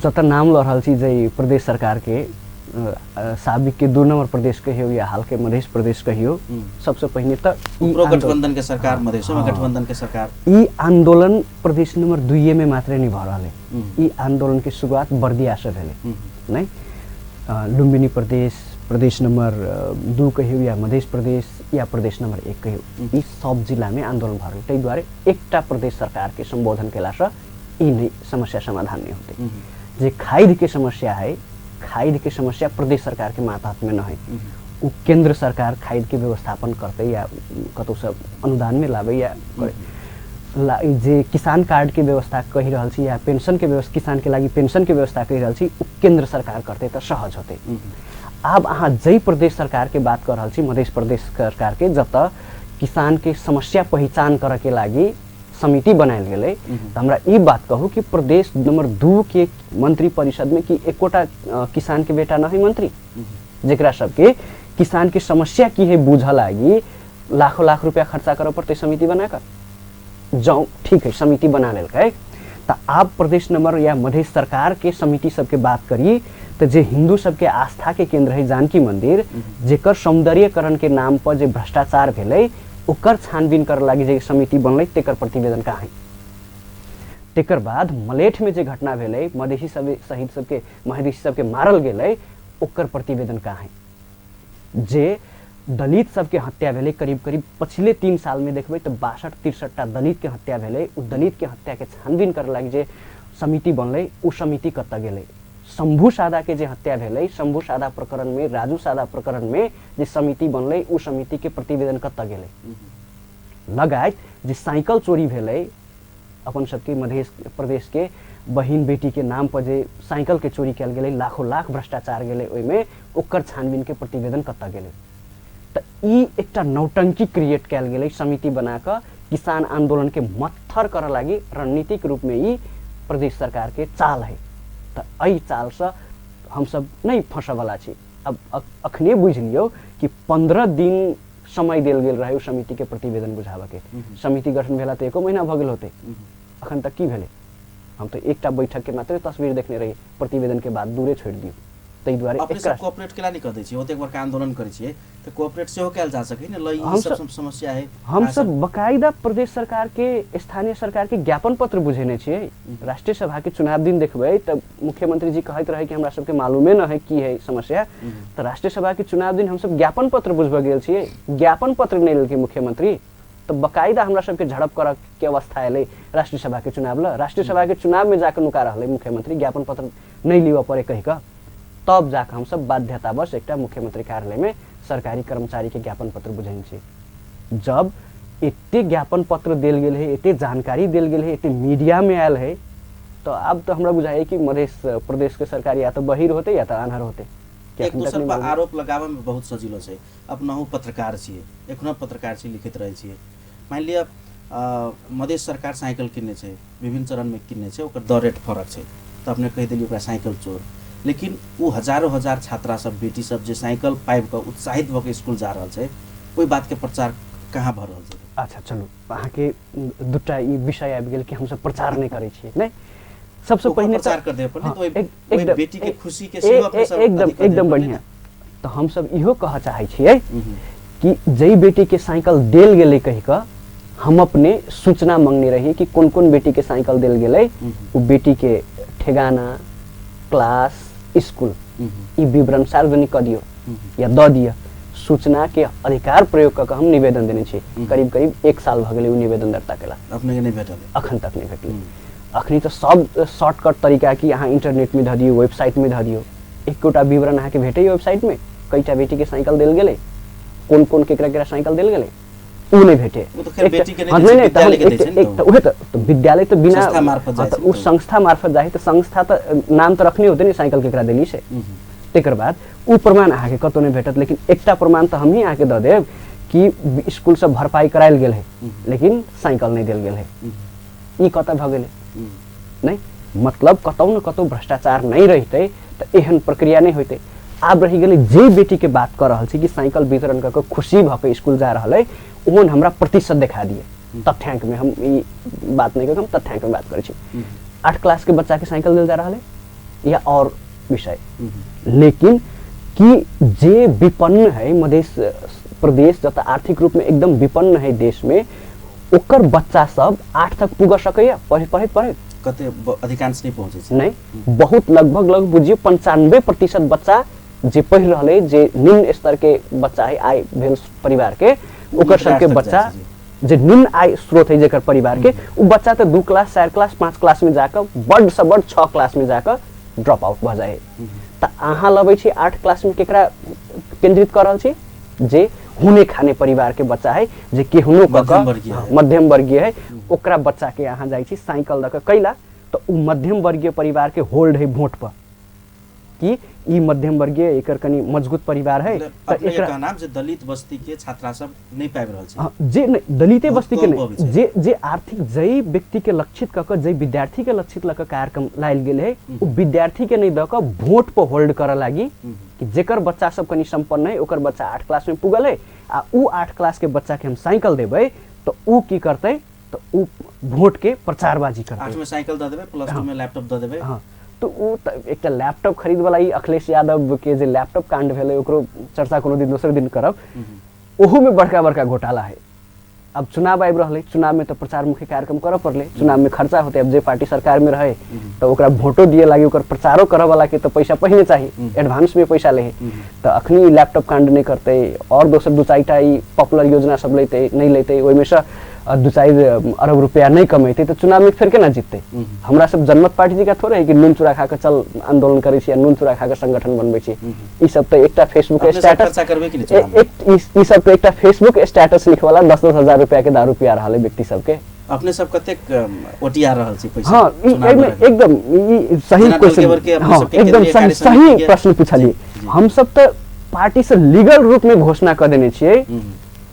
जत नाम ल रहल छी जे प्रदेश सरकार के साबिक के 2 नंबर प्रदेश कहियो या हाल के मध्य प्रदेश कहियो सबसे पहिने त गठबंधन के सरकार मधेशो में गठबंधन के सरकार ई आंदोलन प्रदेश नंबर 2 में मात्र नहीं भ रहल है ई आंदोलन की शुरुआत बर्दिया से भेले नहीं लुम्बिनी प्रदेश प्रदेश नंबर 2 कहियो या मध्य प्रदेश या प्रदेश नंबर 1 कहियो ई सब जिला में आंदोलन भ रहल तै द्वारे एकटा प्रदेश सरकार के संबोधन केला से ई नहीं समस्या समाधान नहीं होते जे खाइद के समस्या है खाइद की समस्या प्रदेश सरकार के मातहत में न है वो केंद्र सरकार खाइद के व्यवस्थापन करते या कतौ से अनुदान में लावे या करे जे किसान कार्ड के व्यवस्था कहि रहल छी या पेंशन के व्यवस्था किसान के लागि पेंशन के व्यवस्था कहि रहल छी उ केंद्र सरकार करते त सहज होते। अब अहाँ जई प्रदेश सरकार के बात कर रहल छी मध्य प्रदेश सरकार के जत किसान के समस्या पहचान करे के लागि समिति बनायल गेलै त हमरा ई बात कहू कि प्रदेश नंबर 2 के मंत्री परिषद में कि एकोटा किसान के बेटा नहीं मंत्री जेकरा सबके किसान के समस्या की है बुझ लागी लाखों लाख रुपया खर्चा करे पड़ते समिति बनाकर जाओ ठीक है समिति बना लेलकै तो आप प्रदेश नंबर या मध्य सरकार के समिति सबके बात करी तो जे हिंदू सबके आस्था के केंद्र है जानकी मंदिर जेकर सौंदर्यकरण के नाम पर जे भ्रष्टाचार भेलै ओकर छानबीन कर लागी जे समिति बनलै तेकर प्रतिवेदन का है। तेकर बाद मलेठ में जे घटना भेलै मधेसी सब शहीद सबके महादेशी सबके मारल गेलै ओकर प्रतिवेदन का है। जे दलित सबके हत्या भेलै करीब करीब पिछले 3 साल में देखबै तो 62-63 दलित के हत्या भेलै उ दलित के हत्या के छानबीन करे लागी जे समिति बनलै उ समिति कत गेलै। शंभू सादा के जे हत्या भेलै शंभू सादा प्रकरण में राजू सादा प्रकरण में जे समिति बनलै उ समिति के प्रतिवेदन कत गेलै। लगायत जे साइकिल चोरी भेलै अपन सबके मध्य प्रदेश के बहिन बेटी के नाम पर जे साइकिल के चोरी कयल गेलै लाखों लाख भ्रष्टाचार गेलै ओइ में ओकर छानबीन के प्रतिवेदन कत गेलै। त ई एकटा नौटंकी क्रिएट कयल गेलै समिति बनाकर किसान आंदोलन के मत्थर करे लागी रणनीतिक रूप में ई प्रदेश सरकार के चाल है। त एहि चाल से हम सब नहीं फंसे वाला छी। अब अखने बुझ लियो कि 15 दिन समय देल गेल रहे समिति के प्रतिवेदन बुझावा के समिति गठन भेला तो 1 महीना भ गेल होते अखन तक की भेले हम तो एकटा बैठक के मात्र तस्वीर देखने रही प्रतिवेदन के बाद दूरे छोड़ दियो। तै दुआरे अपने सब कोऑपरेट केला नहीं कर दै छी ओते बड़का आंदोलन करै छियै त कोऑपरेट सेहो कैल जा सकै न लई ई सब समस्या है। हम सब बकायदा प्रदेश सरकार के स्थानीय सरकार के ज्ञापन पत्र बुझेने छियै। राष्ट्रीय सभा के चुनाव दिन देखबै त मुख्यमंत्री जी कहैत रहे कि हमरा सबके मालूमे न है की है समस्या त राष्ट्रीय सभा के चुनाव दिन हम सब ज्ञापन पत्र बुझबा गेल छियै ज्ञापन पत्र नहीं लेलकै मुख्यमंत्री तो बकायदा हमरा सबके झड़प कर के अवस्था एलै राष्ट्रीय सभा के चुनाव ल राष्ट्रीय सभा के चुनाव में जाकर नुका रहलै मुख्यमंत्री ज्ञापन पत्र नहीं लिवा पड़े कहि का तब जाकर हम सब बाध्यतावश एक मुख्यमंत्री कार्यालय में सरकारी कर्मचारी के ज्ञापन पत्र बुझेन छी। जब एते ज्ञापन पत्र देल गेल है एते जानकारी देल गेल है एते मीडिया में आयल है तो अब तो हमरा बुझाई कि मध्य प्रदेश के सरकार या तो बहिर होते या तो आन्हर होते। एक दोसर पर आरोप लगाबे में बहुत सजिलो छै। अपनाहु पत्रकार छियै एखनो पत्रकार छी लिखित रहै छियै मान लिअ मध्य सरकार साइकिल किन्ने छै विभिन्न चरण में किन्ने छै ओकर दर रेट फरक छै त अपने कहि देलियै ओकरा साइकिल चोर लेकिन वो हजारों हजार छात्रा सब बेटी सब जे साइकिल पाइब के उत्साहित भऽ के स्कूल जा रहल छै ओइ बात के प्रचार कहाँ भऽ रहल छै। अच्छा चलू अहाँ के दुटा ई विषय आबि गेल कि हम सब प्रचार नहीं करै छियै नै सबसे पहले प्रचार कर दे पड़ले तो ओइ बेटी के खुशी के सेवा अपने सब एकदम बढ़िया तो हम सब इहो कह चाहै छियै कि जई बेटी के साइकिल देल गेलै कहि क हम अपने सूचना मांगने रही कि कौन कौन बेटी के साइकिल देल गेलै उ बेटी के ठेगाना क्लास स्कूल ई विवरण सार्वजनिक कर दियो या द दिया सूचना के अधिकार प्रयोग क हम निवेदन देने छी करीब करीब 1 साल भ गेलै उ निवेदन दर्ता केला अपने के नहीं भेटल अखन तक नहीं भेटल। अखनी तो सब शॉर्टकट तरीका कि अहाँ इंटरनेट में ध दियो वेबसाइट में ध दियो एकोटा विवरण अहाँ के भेटै वेबसाइट में कईटा बेटी के साइकिल देल गेलै कोन कोन केकरा साइकिल देल गेलै उ नहीं भेटे वो तो खैर बेटी के नहीं विद्यालय के दै छै एक तो उहे तो विद्यालय तो बिना संस्था मार्फत जाय उ संस्था मार्फत जाय तो संस्था तो नाम तो रखने होते नहीं साइकिल केकरा देली से तेकर बाद उ प्रमाण अहाँ के कतो नहीं भेटत लेकिन एकटा प्रमाण तो हम ही अहाँ के द देब कि स्कूल से भरपाई करायल गेल है लेकिन साइकिल नहीं देल गेल है ई कतऽ भ गेलै नहीं मतलब कतौ न कतौ भ्रष्टाचार नहीं रहते तो एहन प्रक्रिया नहीं होते। आब रही गेलै जे बेटी के बात कर रहल छी कि साइकिल वितरण करके खुशी भ के स्कूल जा रहल है ओहन हमरा प्रतिशत दिखा दिए तथ्यांक में हम ई बात नहीं करब हम तथ्यांक में बात करै छी 8 क्लास के बच्चा के साइकिल देल जा रहल है या और विषय लेकिन कि जे विपन्न है मध्य प्रदेश जत आर्थिक रूप में एकदम विपन्न है देश में ओकर बच्चा सब 8 तक पुग सकैया पढ़े कते अधिकांश नहीं पहुंचे छै नहीं बहुत लगभग बुझियो 95% बच्चा जे पढ़ रहले जे निम्न स्तर के बच्चा है आय भेल परिवार के ओकर सबके बच्चा जे निम्न आय स्रोत है जेकर परिवार के उ बच्चा तो 2 क्लास 4 क्लास 5 क्लास में जाकर बड़ से बड़ 6 क्लास में जाकर ड्रॉप आउट भ जाए त अहाँ लबै छी 8 क्लास में केकरा केंद्रित कर रहल छी जे होने खाने परिवार के बच्चा है जे केहनो मध्यम वर्गीय है ओकरा बच्चा के यहाँ जाइ छी साइकिल दक कैला तो उ मध्यम वर्गीय परिवार के होल्ड है वोट पर कि ई मध्यम वर्गीय एकर कनी मजबूत परिवार है त एकरा नाम जे दलित बस्ती के छात्रा सब नहीं पाबि रहल छै जे दलित बस्ती के नहीं जे आर्थिक जई व्यक्ति के लक्षित क के जई विद्यार्थी के लक्षित लक कार्यक्रम लायल गेल है उ विद्यार्थी के नहीं द क वोट पर होल्ड कर लागी कि जेकर बच्चा सब कनी संपन्न है ओकर बच्चा 8 क्लास में पुगल है आ उ 8 क्लास के बच्चा के हम साइकिल देबै तो उ की करतै तो उ वोट के प्रचारबाजी करतै 8 में साइकिल द देबै प्लस 2 में लैपटॉप द देबै तो उ एक लैपटॉप खरीद वाला ही अखिलेश यादव के जे लैपटॉप कांड भेलै ओकरो चर्चा कोनो दिन दोसर दिन करब ओहू में बड़का बड़का घोटाला है अब चुनाव आबि रहलै चुनाव में तो प्रचार मुखी कार्यक्रम करऽ पड़लै चुनाव में खर्चा होते अब जे पार्टी सरकार में रहे तो ओकरा वोटो दिए लागी ओकर प्रचारो करऽ वाला के तो पैसा पहिने चाहिए एडवांस में पैसा ले तो अखनी लैपटॉप कांड नहीं करते और दोसर दू चारिटा ई पॉपुलर योजना सब लेते नहीं लेते ओहि में से 2-4 अरब रुपया नहीं कमेते तो चुनाव में फिर केना जीतते हमरा सब जनमत पार्टी जी का थोड़े है कि नून चूड़ा खा के चल आंदोलन करे छी नून चूड़ा खा के संगठन बनबै छी ई सब तो एकटा फेसबुक स्टेटस ई सब तो एकटा फेसबुक स्टेटस लिखवाला 10-10 हजार रुपया के दारू पिया रहल व्यक्ति सब के अपने सब कतेक ओटिया रहल छी पैसा हां एमे एकदम ई सही क्वेश्चन एकदम सही प्रश्न पूछलिए हम सब तो पार्टी से लीगल रूप में घोषणा कर देने छिए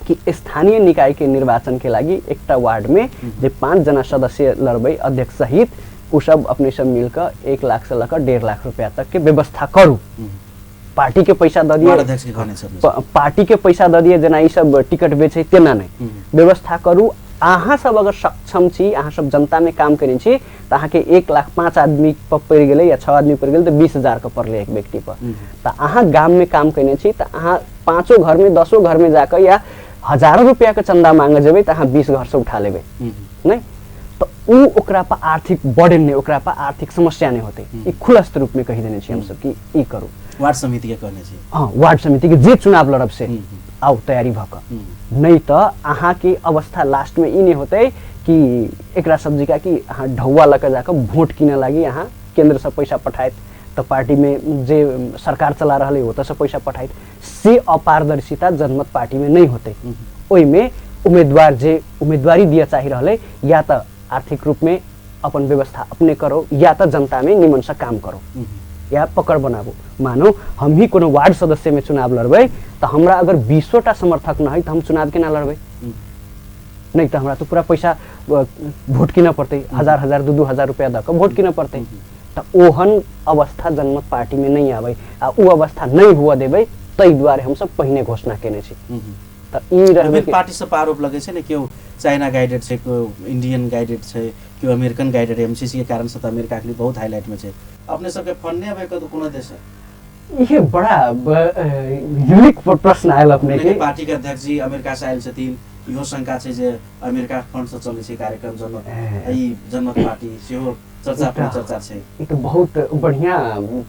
कि स्थानीय निकाय के निर्वाचन के लागि एकटा वार्ड में जे 5 जना सदस्य लड़बै अध्यक्ष सहित उ सब अपने सब मिलकर 1 लाख से लेकर 1.5 लाख रुपया तक के व्यवस्था करू पार्टी के पैसा द दिए पार्टी के पैसा द दिए जना ई सब टिकट बेचे तेना नहीं व्यवस्था करू अहाँ सब अगर सक्षम छी अहाँ सब जनता में काम करै छी त अहाँ के 1 लाख 5 आदमी पर पड़ गेलै या 6 आदमी पड़ गेल तो 20,000 का पड़ले एक व्यक्ति पर त अहाँ गांव में काम करने छी त अहाँ 5 घर में 10 घर में जाकर या हजारों रुपया के चंदा मांगे जेबै त अहाँ 20 घर से उठा लेबै नहीं तो उ ओकरा पर आर्थिक बर्डन नहीं ओकरा पर आर्थिक समस्या नहीं होते ई खुलस्त रूप में कहि देने छी हम सब कि ई करू वार्ड समिति के कहने छी हां वार्ड समिति के जे चुनाव लड़ब से आओ तैयारी भक नहीं तो अहाँ के अवस्था लास्ट में ई नहीं होते कि एकरा सब्जी का कि अहाँ ढौवा लके जाकर वोट किने लागी अहाँ केंद्र से पैसा पठाइत तो पार्टी में जे सरकार चला रहले हो तो से पैसा पठाइत से अपारदर्शिता जनमत पार्टी में नहीं होते ओई में उम्मीदवार जे उम्मीदवारी दिया चाहि रहले या तो आर्थिक रूप में अपन व्यवस्था अपने करो या तो जनता में निमन से काम करो या पकड़ बनाबो मानो हम ही कोनो वार्ड सदस्य में चुनाव लड़बै तो हमरा अगर 20टा समर्थक न है तो हम चुनाव केना लड़बै नहीं तो हमरा तो पूरा पैसा वोट किना पड़ते 1000 2-2 रुपया द के वोट किना पड़ते तो ओहन अवस्था जनमत पार्टी में नहीं आबै आ उ अवस्था नहीं हुआ देबै तै द्वारे हम सब पहिने घोषणा केने छी त ई रहबे पार्टी सब आरोप लगे छै ने क्यों चाइना गाइडेड छै को इंडियन गाइडेड छै क्यों अमेरिकन गाइडेड एमसीसी के कारण से त अमेरिका के लिए बहुत हाईलाइट में छै अपने सब के फंड नहीं आबै क कोनो देश है ये बड़ा यूनिक प्रश्न आयल अपने के पार्टी के अध्यक्ष जी अमेरिका से आयल छथिन इहो शंका छै जे अमेरिका फंड से चलै छै कार्यक्रम जनमत पार्टी सेहो चर्चा छै ई तो बहुत बढ़िया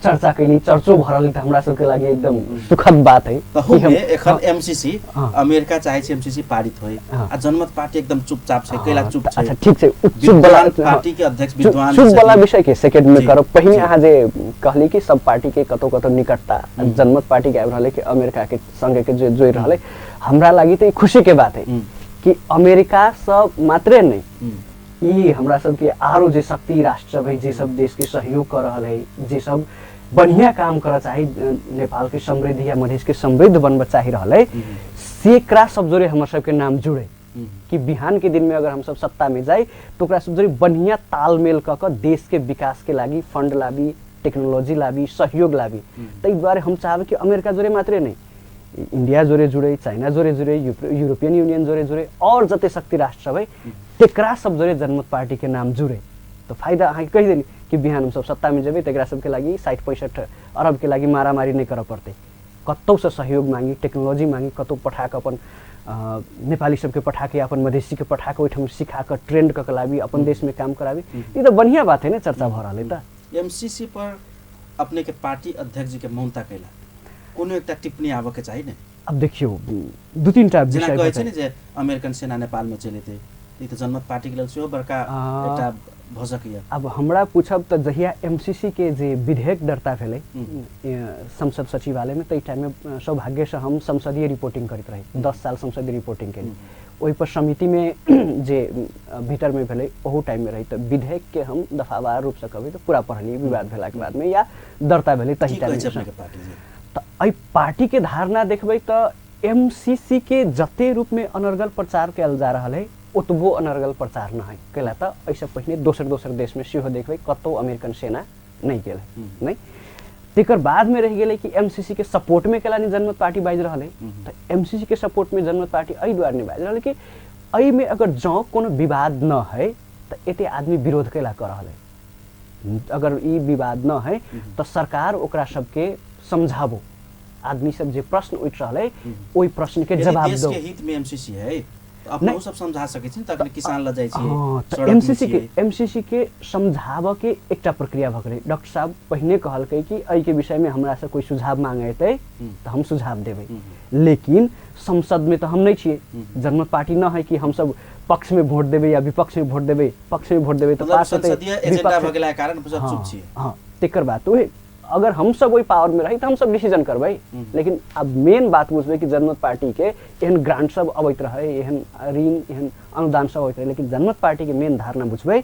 चर्चा कैली चर्चो भरल त हमरा सब के लागि एकदम सुखद बात है त हो में एखन एमसीसी अमेरिका चाहे छै एमसीसी पारित होय आ जनमत पार्टी एकदम चुपचाप छै कैला चुप छै अच्छा ठीक छै चुप वाला पार्टी के अध्यक्ष विद्वान चुप वाला विषय के सेकंड में करब पहिने अहाँ जे कहली कि सब पार्टी के कतो निकटता जनमत पार्टी के आबि रहले कि अमेरिका के संगे के जोड़ रहले हमरा लागि त खुशी के बात है कि अमेरिका सब मात्रे नहीं ई हमरा सब के आरो जे शक्ति राष्ट्र है जे सब देश के सहयोग कर रहल है जे सब बढ़िया काम कर चाहे नेपाल के समृद्धि या मधेश के समृद्ध बनब चाहि रहल है सेकरा सब जोरे हमर सब के नाम जुड़े कि बिहान के दिन में अगर हम सब सत्ता में जाए तो ओकरा सब जोरे बढ़िया तालमेल क देश के विकास के लागि फंड लाबी टेक्नोलॉजी लाबी सहयोग लाबी तै द्वारे हम चाहब कि अमेरिका जोरे मात्रे नहीं इंडिया जोरे जुड़े चाइना जोरे जुड़े यूरोपियन यूनियन जोरे जुड़े और जते शक्ति राष्ट्र है तेकरा सब जोरे जनमत पार्टी के नाम जुड़े तो फायदा अहाँ कहि देली कि बिहान हम सब सत्ता में जेबे तेकरा सब के लागि 60-65 अरब के लागि मारामारी नहीं करे पड़ते कतौ से सहयोग मांगी टेक्नोलॉजी मांगी कतौ पठा के अपन नेपाली सब के पठा के अपन मधेसी के पठा के ओठम सिखा के ट्रेंड क लाबी अपन देश में काम कराबी ई तो बढ़िया बात है ना चर्चा भ रहल है त एमसीसी पर अपने के पार्टी अध्यक्ष जी के मौनता कैला कोनो एकटा टिप्पणी आबे के चाहिए ने अब देखियो 2-3टा विषय कहै छै ने जे अमेरिकन सेना नेपाल में चले थे ई त जनमत पार्टी के लेल सेहो बड़का एकटा भ सकैया। अब हमरा पूछब त जहिया एमसीसी के जे विधेयक दर्ता भेलै संसद सचिवालय में, तई टाइम में सौभाग्य से हम संसदीय रिपोर्टिंग करते रही, 10 साल संसदीय रिपोर्टिंग के ओहि पर समिति में जे भीतर में भेलै ओहू टाइम में रही, त विधेयक के हम दफावार रूप से कहबै त पूरा पढ़ली विवाद भेला के बाद में या दर्ता भेलै तही टाइम में। त एहि पार्टी के धारणा देखबै त एमसीसी के जते रूप में अनर्गल प्रचार कयल जा रहल है ओतबो अनर्गल प्रचार न है, कैला त ऐसे पहले दोसर देश में सेहो देखबै कतौ अमेरिकन सेना नहीं गेल नहीं। तेकर बाद में रह गेलै कि एमसीसी के सपोर्ट में केला जनमत पार्टी बाज रहल है, त एमसीसी के सपोर्ट में जनमत पार्टी एहि द्वारा नहीं बाज रहल कि एहि में अगर जौ कोनो विवाद न है त एते आदमी विरोध कैला कर रहल है। अगर ई विवाद न है त सरकार ओकरा सबके समझाबो, आदमी सब जे प्रश्न उठ रहल है ओहि प्रश्न के जवाब दो। देश के हित में एमसीसी है तो अपना सब समझा सकै छी ताकि किसान ल जाय छी। हां, एमसीसी के समझाव के एकटा प्रक्रिया भ गेलै। डॉक्टर साहब पहिने कहलकै कि एहि के विषय में हमरा से कोई सुझाव मांगे तै त हम सुझाव देबै, लेकिन संसद में तो हम नहीं छिए, जनमत पार्टी न है कि हम सब पक्ष में वोट देबै या विपक्ष में वोट देबै। पक्ष में वोट देबै तो पास होतै, संसदीय एजेंडा भ गेला कारण सब चुप छिए। हां, तेकर बात ओहे अगर हम सब वही पावर में रही तो हम सब डिसीजन करबै, लेकिन अब मेन बात बुझबै कि जनमत पार्टी के एहन ग्रांट सब अबैत रहे, एहन ऋण एहन अनुदान सब अबैत रहे, लेकिन जनमत पार्टी के मेन धारणा बुझबै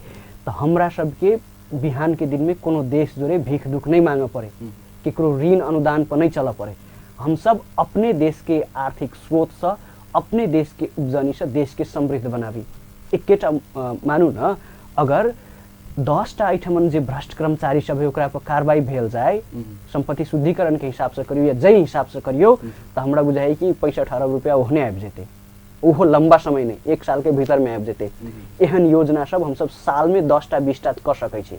तो हमरा सबके बिहान के दिन में कोनो देश जोरे भीख दुख नहीं मांगे पड़े, केकरो ऋण अनुदान पर नहीं चल पड़े। हम सब अपने देश के आर्थिक स्रोत से, अपने देश के उपजनी से देश के समृद्ध बनाबी। एकेटा मानू न, अगर 10टा ऐठमन जे भ्रष्ट कर्मचारी सब है ओकरा पर कार्रवाई भेल जाए, संपत्ति शुद्धिकरण के हिसाब से करियो या जै हिसाब से करियो तो हमरा बुझाई कि 65 अरब रुपया ओहने आबि जेते, ओहो लंबा समय नहीं, 1 साल के भीतर में आबि जेते। एहन योजना सब हम सब साल में 10टा 20टा कर सकै छी।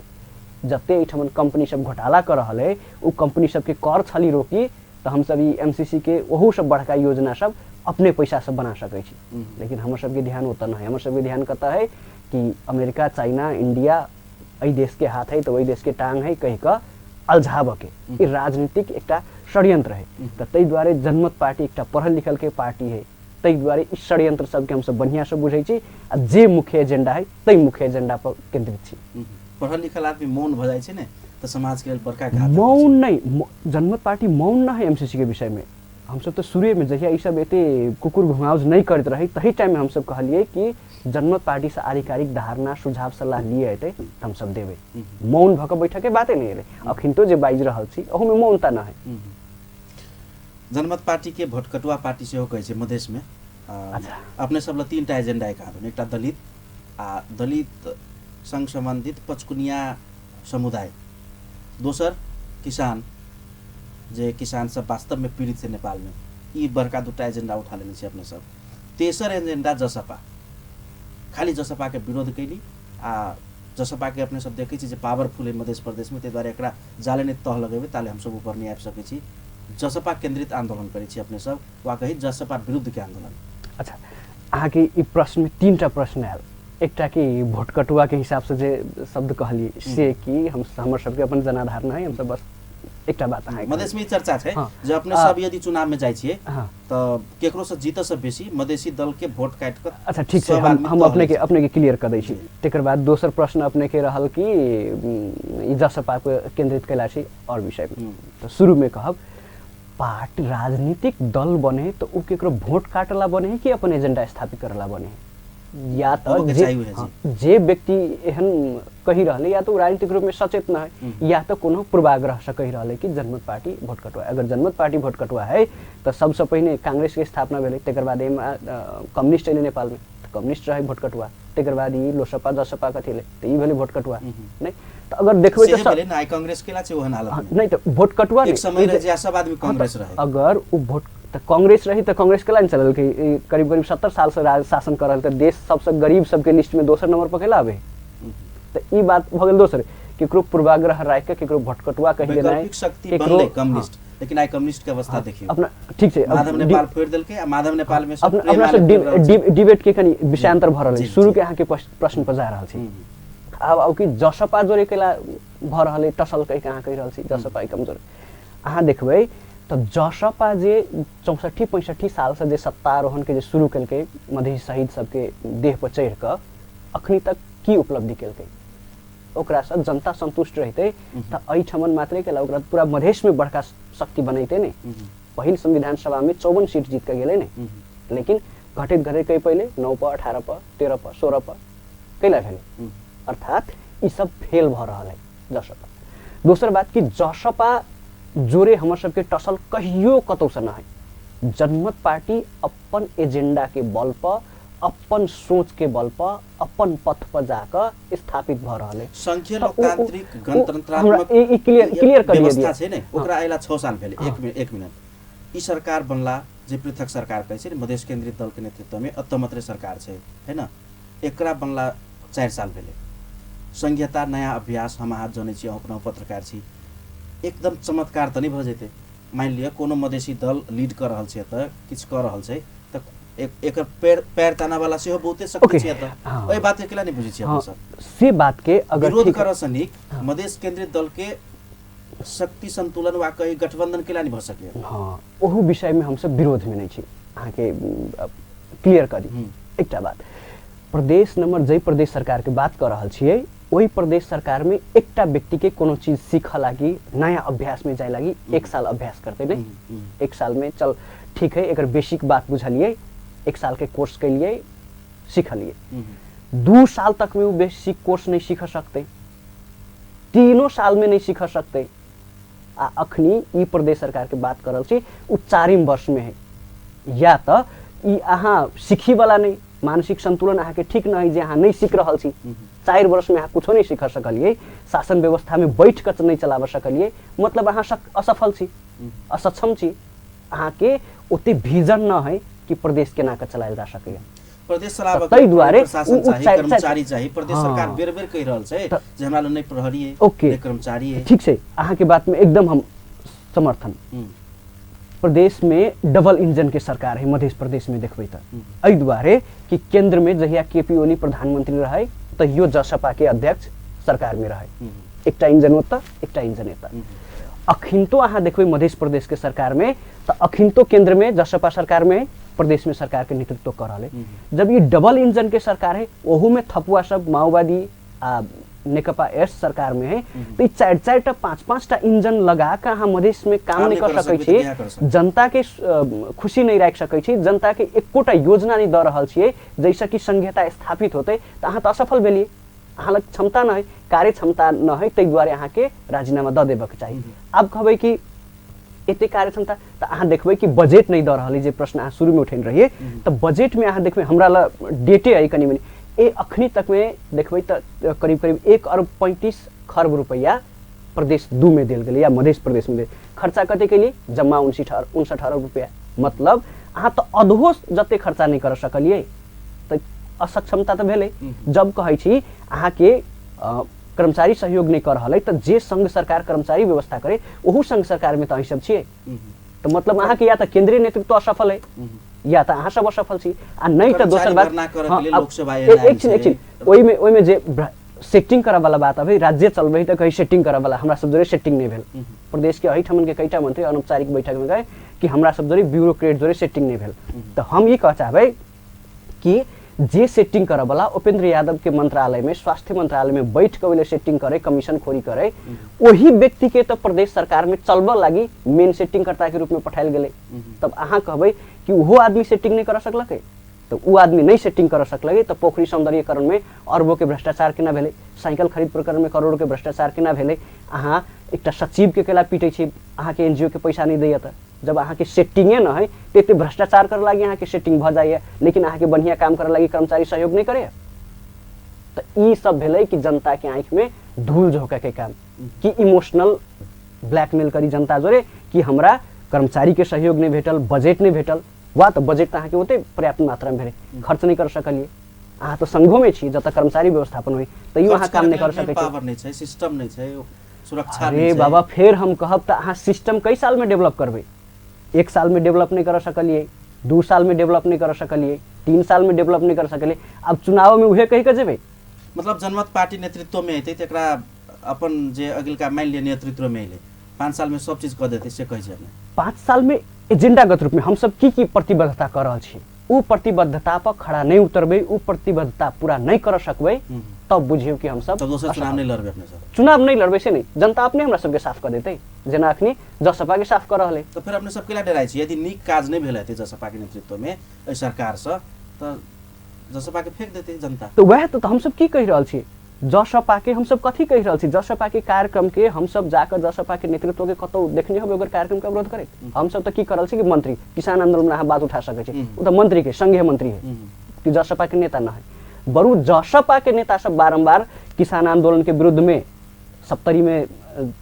जते ऐठमन कंपनी सब घोटाला कर रहल है उ कंपनी सब के कर छली रोकी तो हम सब ई एमसीसी के ओहू सब बड़का योजना सब अपने पैसा से बना सकै छी। लेकिन हमर सब के ध्यान ओत न है, हमर सब के ध्यान कता है कि अमेरिका, चाइना, इंडिया एहि देश के हाथ है तो वही देश के टांग है कह के अलझाव के ई राजनीतिक एकटा षड्यंत्र है। तो तै द्वारे जनमत पार्टी एकटा पढ़ल लिखल के पार्टी है, तै द्वारे इस षड्यंत्र सबके हम सब बढ़िया से बुझै छी आ जे मुख्य एजेंडा है तै मुख्य एजेंडा पर केंद्रित छी। पढ़ल लिखल आदमी मौन भ जाय छै ने तो समाज के लिए बड़का घात। मौन नहीं, जनमत पार्टी मौन न है एमसीसी के विषय में। हम सब तो शुरू में जहिया ई सब एते कुकुर घुमाउज नहीं करत रही तही टाइम में हम सब कहलिए कि जनमत पार्टी से आधिकारिक धारणा सुझाव सलाह लिए हेतै त हम सब देबै। मौन भक बैठक के बाते नहीं है, अखिन तो जे बाइज रहल छी ओहू में मौनता न है। जनमत पार्टी के भोटकटुआ पार्टी से हो कहै छै मधेश में। अच्छा, अपने सब ल 3टा एजेंडा एक हाथ में, एकटा दलित आ दलित संघ संबंधित पचकुनिया समुदाय, दोसर किसान जे किसान सब वास्तव में पीड़ित है नेपाल में, ई बड़का 2टा एजेंडा उठा लेने छी अपने सब। तेसर एजेंडा जसपा, खाली जसपा के विरोध कैली आ जसपा के अपने सब देखै छी जे पावरफुल है मध्य प्रदेश में, ते द्वारा एकरा जाले ने तह लगेबे ताले हम सब ऊपर नहीं आबि सकै छी। जसपा केंद्रित आंदोलन करै छी अपने सब, वा कही जसपा विरुद्ध के आंदोलन। अच्छा, अहाँ के ई प्रश्न में 3टा प्रश्न आयल। एकटा कि भोटकटुआ के हिसाब से जे शब्द कहलिए से कि हम हमर सबके अपन जनाधारण है, हम सब बस एकटा बात अहाँ मधेश में चर्चा छै जे अपने सब यदि चुनाव में जाय छिए त केकरो से जीत से बेसी मधेसी दल के वोट काट के। अच्छा ठीक छै, हम अपने के क्लियर कर दै छी। तेकर बाद दोसर प्रश्न अपने के रहल कि ई जसपा पे केंद्रित कैला छी और विषय में। तो शुरू में कहब पार्टी राजनीतिक दल बने तो उ केकरो वोट काटला बने कि अपन एजेंडा स्थापित करला बने, या तो जे व्यक्ति एहन कही रहले या तो राजनीतिक रूप में सचेत न है, या तो कोनो पूर्वाग्रह से कही रहले कि जनमत पार्टी वोट कटुआ। अगर जनमत पार्टी वोट कटुआ है तो सबसे पहले कांग्रेस के स्थापना भेलै, तेकर बाद कम्युनिस्ट एले नेपाल में तो कम्युनिस्ट रहे वोट कटुआ, तेकर बाद ई लोसपा जसपा कथी ले तो ई भेलै वोट कटुआ। नहीं तो अगर देखबै तो सब ना कांग्रेस केला छै ओहन हालत नहीं तो वोट कटुआ एक समय रहे जे सब आदमी कांग्रेस रहे। अगर उ वोट तो कांग्रेस रही तो कांग्रेस के लाइन चलल कि करीब करीब 70 साल से राज शासन कर रहा, तो देश सबसे गरीब सबके लिस्ट में दोसर नंबर पर केला आबे। तो ई बात भ गेल दोसर केकरो पूर्वाग्रह राख के केकरो भटकटुआ कहि देना है, केकरो कम्युनिस्ट। लेकिन आई कम्युनिस्ट के अवस्था देखियो अपना ठीक छै, माधव नेपाल फोड़ देलकै आ माधव नेपाल में सब अपना से डिबेट के कनी विषयांतर भ रहल है। शुरू के अहाँ के प्रश्न पर जा रहल छी। अब कि जसपा जोरे केला भ रहल है, टसल कहि के अहाँ कहि रहल छी जसपा कमजोर। अहाँ देखबै तो जसपा जे 64-65 साल से जे सत्तारोहण के जे शुरू कलकै मधेसी शहीद सबके देह पर चढ़ के अखनी तक की उपलब्धि कलकै, ओकरा से जनता संतुष्ट रहते त एहि ठमन मात्रै केला ओकरा पूरा मधेश में बड़का शक्ति बनैते ने। पहिल संविधान सभा में 54 सीट जीत के गेले ने, लेकिन घटित घटे कई पहले 9 पर 18 पर 13 पर 16 पर कैला भेले, अर्थात ई सब फेल भ रहल है जसपा। दोसर बात कि जसपा जोरे हमर सबके टसल कहियो कतौ से न है। जनमत पार्टी अपन एजेंडा के बल पर, अपन सोच के बल पर, अपन पथ पर जाकर स्थापित भ रहल है। संघीय लोकतांत्रिक गणतंत्रात्मक क्लियर कर व्यवस्था छै ने, ओकरा आइला 6 साल भेले। एक मिनट ई सरकार बनला जे पृथक सरकार कहै छै मधेश केन्द्रित दल के नेतृत्व में अत मात्रै सरकार छै हैन, एकरा बनला 4 साल भेले। संघीयता नया अभ्यास हम हाथ जनै छी, अपना पत्रकार छी, एकदम चमत्कार त नहीं भ जेते। मान लिया कोनो मधेसी दल लीड कर रहल छै त किछ कर रहल छै त एकर पैर ताना वाला से हो बहुते शक्ति छै त ओइ बात के केला नहीं बुझै छी हम सब। से बात के अगर विरोध कर सनिक मधेश केन्द्रित दल के शक्ति संतुलन वा कहीं गठबंधन केला नहीं भ सके। हां ओहू विषय में हम सब विरोध में नहीं छी, अहाँ के क्लियर करी एकटा बात। प्रदेश नंबर जै प्रदेश सरकार के बात कर रहल छियै, वही प्रदेश सरकार में एकटा व्यक्ति के कोनो चीज सीख लागी, नया अभ्यास में जाए लागी 1 साल अभ्यास करते नहीं। 1 साल में चल ठीक है एकर बेसिक बात बुझलिए, 1 साल के कोर्स के लिए सीखलिए। 2 साल तक में वो बेसिक कोर्स नहीं सीख सकते, 3 साल में नहीं सीख सकते। आ अखनी ई प्रदेश सरकार के बात करल छी उ 4 वर्ष में है। या त ई अहाँ सीखी वाला नहीं, मानसिक संतुलन अहाँ के ठीक नहीं जे अहाँ नहीं सीख रहल छी। 4 वर्ष में अहाँ कुछो नहीं सीख सकलिए, शासन व्यवस्था में बैठ कर नहीं चलाव सकलिए, मतलब अहाँ असफल छी, असक्षम छी। अहाँ के ओते विजन न है कि प्रदेश केना के चलायल जा सके। प्रदेश चलावक तै दुआरे प्रशासन चाहिए, कर्मचारी चाहिए। प्रदेश सरकार बेर-बेर कहि रहल छै जे हमरा ल नै प्रहरी है, नै कर्मचारी है। ठीक छै, अहाँ के बात में एकदम हम समर्थन। प्रदेश में डबल इंजन के सरकार है मध्य प्रदेश में देखबै त एहि दुआरे कि केंद्र में जहिया केपी ओली प्रधानमंत्री रहे तहियो जसपा के अध्यक्ष सरकार में रहे। एकटा इंजन ओत एकटा इंजन एत। अखिन तो अहाँ देखबै मध्य प्रदेश के सरकार में त अखिन तो केंद्र में जसपा सरकार में, प्रदेश में सरकार के नेतृत्व कर रहा है। जब ये डबल इंजन के सरकार है, ओहू में थपुआ सब माओवादी नेकपा एस सरकार में है, तो 4-4 5-5 इंजन लगा के अहाँ मधेश में काम नहीं कर सकै छी, जनता के खुशी नहीं राख सकै छी, जनता के एकोटा योजना नहीं द रहल छियै जैसा कि संघीयता स्थापित होते तो अहाँ तो असफल भेलिए। अहाँ लग क्षमता न है, कार्य क्षमता न है, तै दुआरे अहाँ के राजीनामा द देबक चाहिए। अब कहबै कि एते कार्य क्षमता त अहाँ देखबै कि बजेट नहीं द रहल जे प्रश्न अहाँ शुरू में उठेन रहिए, तो बजेट में अहाँ देखबै हमरा ल डेटे है कनी मनी ए अखनी तक में देखबै त करीब 1 अरब 35 खरब रुपया प्रदेश 2 में देल गेलै या मध्य प्रदेश में खर्चा कते के लिए जम्मा 59 अरब रुपया। मतलब अहाँ तो अधो जते खर्चा नहीं कर सकलिए त असक्षमता तो भेलै। जब कहै छी अहाँ के कर्मचारी सहयोग नहीं कर रहल है, तो जे संघ सरकार कर्मचारी व्यवस्था करे ओहू संघ सरकार में तो अहीं सब छियै। तो मतलब अहाँ के या तो केंद्रीय नेतृत्व असफल है या तो अहाँ सब असफल छी। आ नहीं तो दोसर बात ओई में जे सेटिंग करे वाला बात अभी राज्य चलबै त कहीं सेटिंग करे वाला हमरा सब जोरे सेटिंग नहीं भेल। प्रदेश के अही ठमन के कईटा मंत्री अनौपचारिक बैठक में गए कि हमरा सब जोरे ब्यूरोक्रेट जोरे सेटिंग नहीं भेल। तो हम ये कह चाहबै कि जे सेटिंग करे वाला उपेंद्र यादव के मंत्रालय में, स्वास्थ्य मंत्रालय में बैठ के ओइले सेटिंग करे, कमीशन खोरी करे, वही व्यक्ति के तो प्रदेश सरकार में चलबा लागी मेन सेटिंग कर्ता के रूप में पठायल गेले। तब अहाँ कहबै कि वो आदमी सेटिंग नहीं कर सकलकै, तो वो आदमी नहीं सेटिंग कर सकलकै तो पोखरी सौंदर्यकरण में अरबों के भ्रष्टाचार केना भेलै, साइकिल खरीद प्रकरण में करोड़ों के भ्रष्टाचार केना भेलै। अहाँ एकटा सचिव के केला पीटे छी, अहाँ के एनजीओ के पैसा नहीं दैया त जब अहाँ के सेटिंगे न है तो एते भ्रष्टाचार कर लागी अहाँ के सेटिंग भ जाइए, लेकिन अहाँ के बढ़िया काम करे लागी कर्मचारी सहयोग नहीं करे। तो ई सब भेलै कि जनता के आंख में धूल झोंके के काम, कि इमोशनल ब्लैकमेल करी जनता जोरे कि हमरा कर्मचारी के सहयोग नहीं भेटल, बजेट नहीं भेटल। वा तो बजेट अहाँ के ओते पर्याप्त मात्रा में भेले, खर्च नहीं कर सकलिए। अहाँ तो संघों में छी जत कर्मचारी व्यवस्थापन होई तैयो अहाँ काम नहीं कर सकै छी, पावर नहीं छै, सिस्टम नहीं छै, सुरक्षा नहीं छै। अरे बाबा फिर हम कहब त अहाँ सिस्टम कई साल में डेवलप करबै? 1 साल में डेवलप नहीं कर सकलिए, 2 साल में डेवलप नहीं कर सकलिए, 3 साल में डेवलप नहीं कर सकलिए। अब चुनाव में उहे कहि के जेबै। मतलब जनमत पार्टी नेतृत्व में हेतै तेकरा अपन जे अगिलका मान लिया नेतृत्व में एले 5 साल में सब चीज कर देते से कहि छै। 5 साल में एजेंडागत रूप में हम सब की प्रतिबद्धता कर रहल छी, उ प्रतिबद्धता पर खड़ा नहीं उतरबै, उ प्रतिबद्धता पूरा नहीं कर सकबै तब बुझियो कि हम सब तो दोसर चुनाव नहीं लड़बे अपने सब। चुनाव नहीं लड़बे से नहीं, जनता अपने हमरा सबके साफ कर देते, जेना अखनी जसपा के साफ कर रहले। तो फिर अपने सब केला डराइ छी, यदि नीक काज नहीं भेल हेतै जसपा के नेतृत्व में एहि सरकार से, तो जसपा के फेंक देते जनता। तो वह तो हम सब की कह रहल छी, जसपा के हम सब कथी कह रहल छी, जसपा के कार्यक्रम के हम सब जाकर जसपा के नेतृत्व के कतौ देखने होबे ओकर कार्यक्रम का विरोध करे। हम सब तो की करल छी कि मंत्री किसान आंदोलन में अहाँ बात उठा सकै छी, उ तो मंत्री के संघीय मंत्री है कि जसपा के नेता ना है। बरु जसपा के नेता सब बारंबार किसान आंदोलन के विरुद्ध में सप्तरी में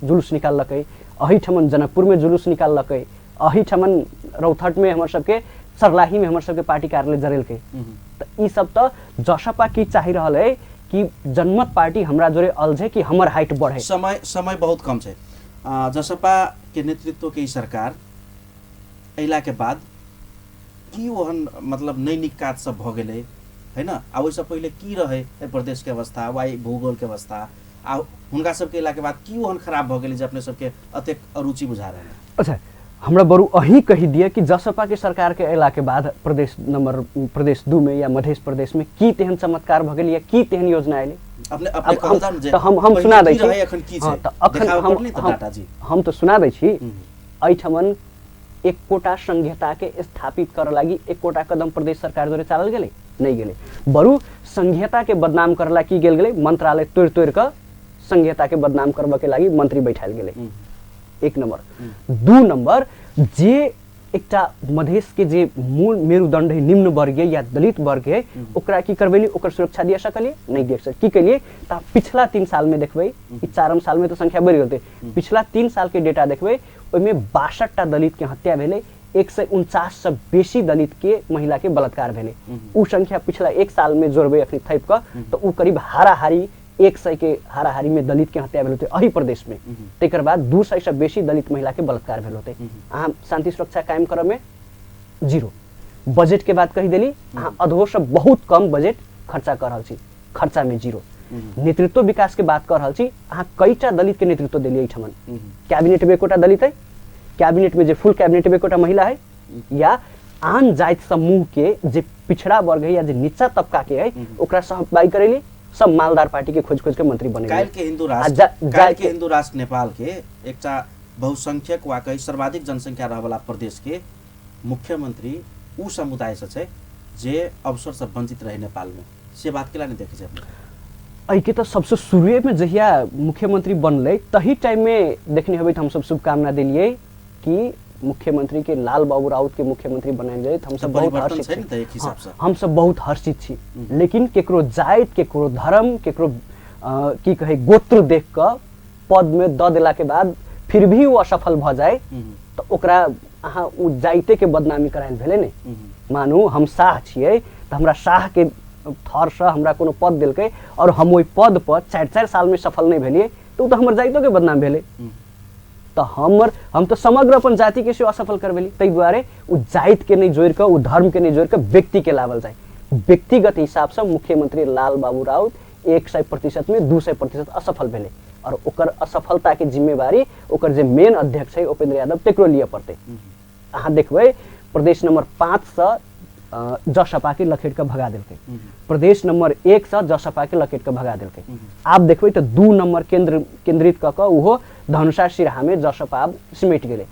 जुलूस निकाललकै, अही ठमन जनकपुर में जुलूस निकाललकै, अही ठमन रौथट में हमर सबके सरलाही में हमर सबके पार्टी कार्यालय जरेलकै। तो ई सब तो जसपा की चाहि रहल है कि जनमत पार्टी हमरा जोरे अलझे कि हमर हाइट बढ़े। समय बहुत कम है। जसपा के नेतृत्व के सरकार अयला के बाद की ओहन मतलब नई निक काज सब भ गेलै है ना, आ ओइसे पहिले की रहे प्रदेश के अवस्था वा भूगोल के अवस्था, आ हुनका सबके अयला के बाद की ओहन खराब भ गेलै जे अपने सबके अतेक अरुचि बुझा रहल। अच्छा, हमरा बरु अही कही दिए कि जसपा के सरकार के अयला के बाद प्रदेश 2 में या मध्य प्रदेश में की तेहन चमत्कार भ गेल या की तेहन योजना आइले। अपने कहल जे तो हम सुना दै छी, अखन की छै देखाबे पड़लै त डाटा जी हम तो सुना दै छी। एहिठमन एक कोटा संघीयता के स्थापित कर लागि एक कोटा कदम प्रदेश सरकार द्वारा चालल गेलै नहीं गेलै, बरु संघीयता के बदनाम करला की गेल गेलै, मंत्रालय तोड़ के संघीयता के बदनाम करबा के लागि मंत्री बैठाल गेलै। एक नंबर। 2 नंबर, जे एकटा मधेश के जे मूल मेरुदंड है निम्न वर्गीय या दलित वर्ग है ओकरा की करबेली, ओकर सुरक्षा दिया सकलिए नहीं दिया सक। की कलिए त पिछला 3 साल में देखबै, ई 4म साल में तो संख्या बढ़ गेल, पिछला 3 साल के डेटा देखबै ओइमे 62टा दलित के हत्या भेलै, 149 से बेसी दलित के महिला के बलात्कार भेलै। उ संख्या पिछला 1 साल में जोड़बै अखनी थैप क तो उ करीब हाराहारी 100 के हाराहारी में दलित के हत्या भेल होते अही प्रदेश में। तेकर बाद 200 से बेसी दलित महिला के बलात्कार भेल होते। अहाँ शांति सुरक्षा कायम करब में जीरो। बजट के बात कही देली, अहाँ अधोर से बहुत कम बजट खर्चा कर रहल छी, खर्चा में जीरो। नेतृत्व विकास के बात कर रहल छी, अहाँ कईटा दलित के नेतृत्व देलिए एठमन। कैबिनेट में एकोटा दलित है, कैबिनेट में जे फुल कैबिनेट में एकोटा महिला है, या आन जाति समूह के जे पिछड़ा वर्ग है या जे नीचा तबका के है ओकरा सहभागी करेली, सब मालदार पार्टी के खोज के मंत्री बने। काल के हिंदू राष्ट्र नेपाल के एकटा बहुसंख्यक वा कहीं सर्वाधिक जनसंख्या रह वाला प्रदेश के मुख्यमंत्री उ समुदाय से छै जे अवसर से वंचित रहे नेपाल में, से बात केला नहीं देखे छै अपने। एहि के तो सबसे शुरुए में जहिया मुख्यमंत्री बनले तही टाइम में देखने होबे हम सब शुभकामना दिलिए कि मुख्यमंत्री के लाल बाबू राउत के मुख्यमंत्री बनाएल जाए। हम सब बहुत हर्षित छी, हम सब बहुत हर्षित छी। लेकिन केकरो जाति, केकरो धर्म, केकरो की कहे गोत्र देख के पद में द देला के बाद फिर भी वो असफल भ जाए तो ओकरा अहाँ उ जाइते के बदनामी करायल भेले ने। मानू हम शाह छियै तो हमरा शाह के थर से हमरा कोनो पद देलकै और हम ओइ पद पर 4-4 साल में सफल नहीं भेलिए तो हमर जाइतो के बदनाम भेले। तो हम तो समग्र अपन जाति के से असफल करबेली, तै दुआरे उ जाति के नहीं जोड़ के, उ धर्म के नहीं जोड़ के व्यक्ति के लावल जाए। व्यक्तिगत हिसाब से मुख्यमंत्री लाल बाबू राउत 100% में 200% असफल भेले और ओकर असफलता के जिम्मेवारी ओकर जे मेन अध्यक्ष है उपेंद्र यादव तेकरो लिए पड़ते। अहाँ देखबै प्रदेश नंबर 5 से जसपा के लखेट के भगा देलकै, प्रदेश नंबर 1 से जसपा के लखेट के भगा देलकै। आप देखबै तो 2 नंबर केंद्रित क उहो धनुषा सिराहा में जसपा अब सिमेट गेले।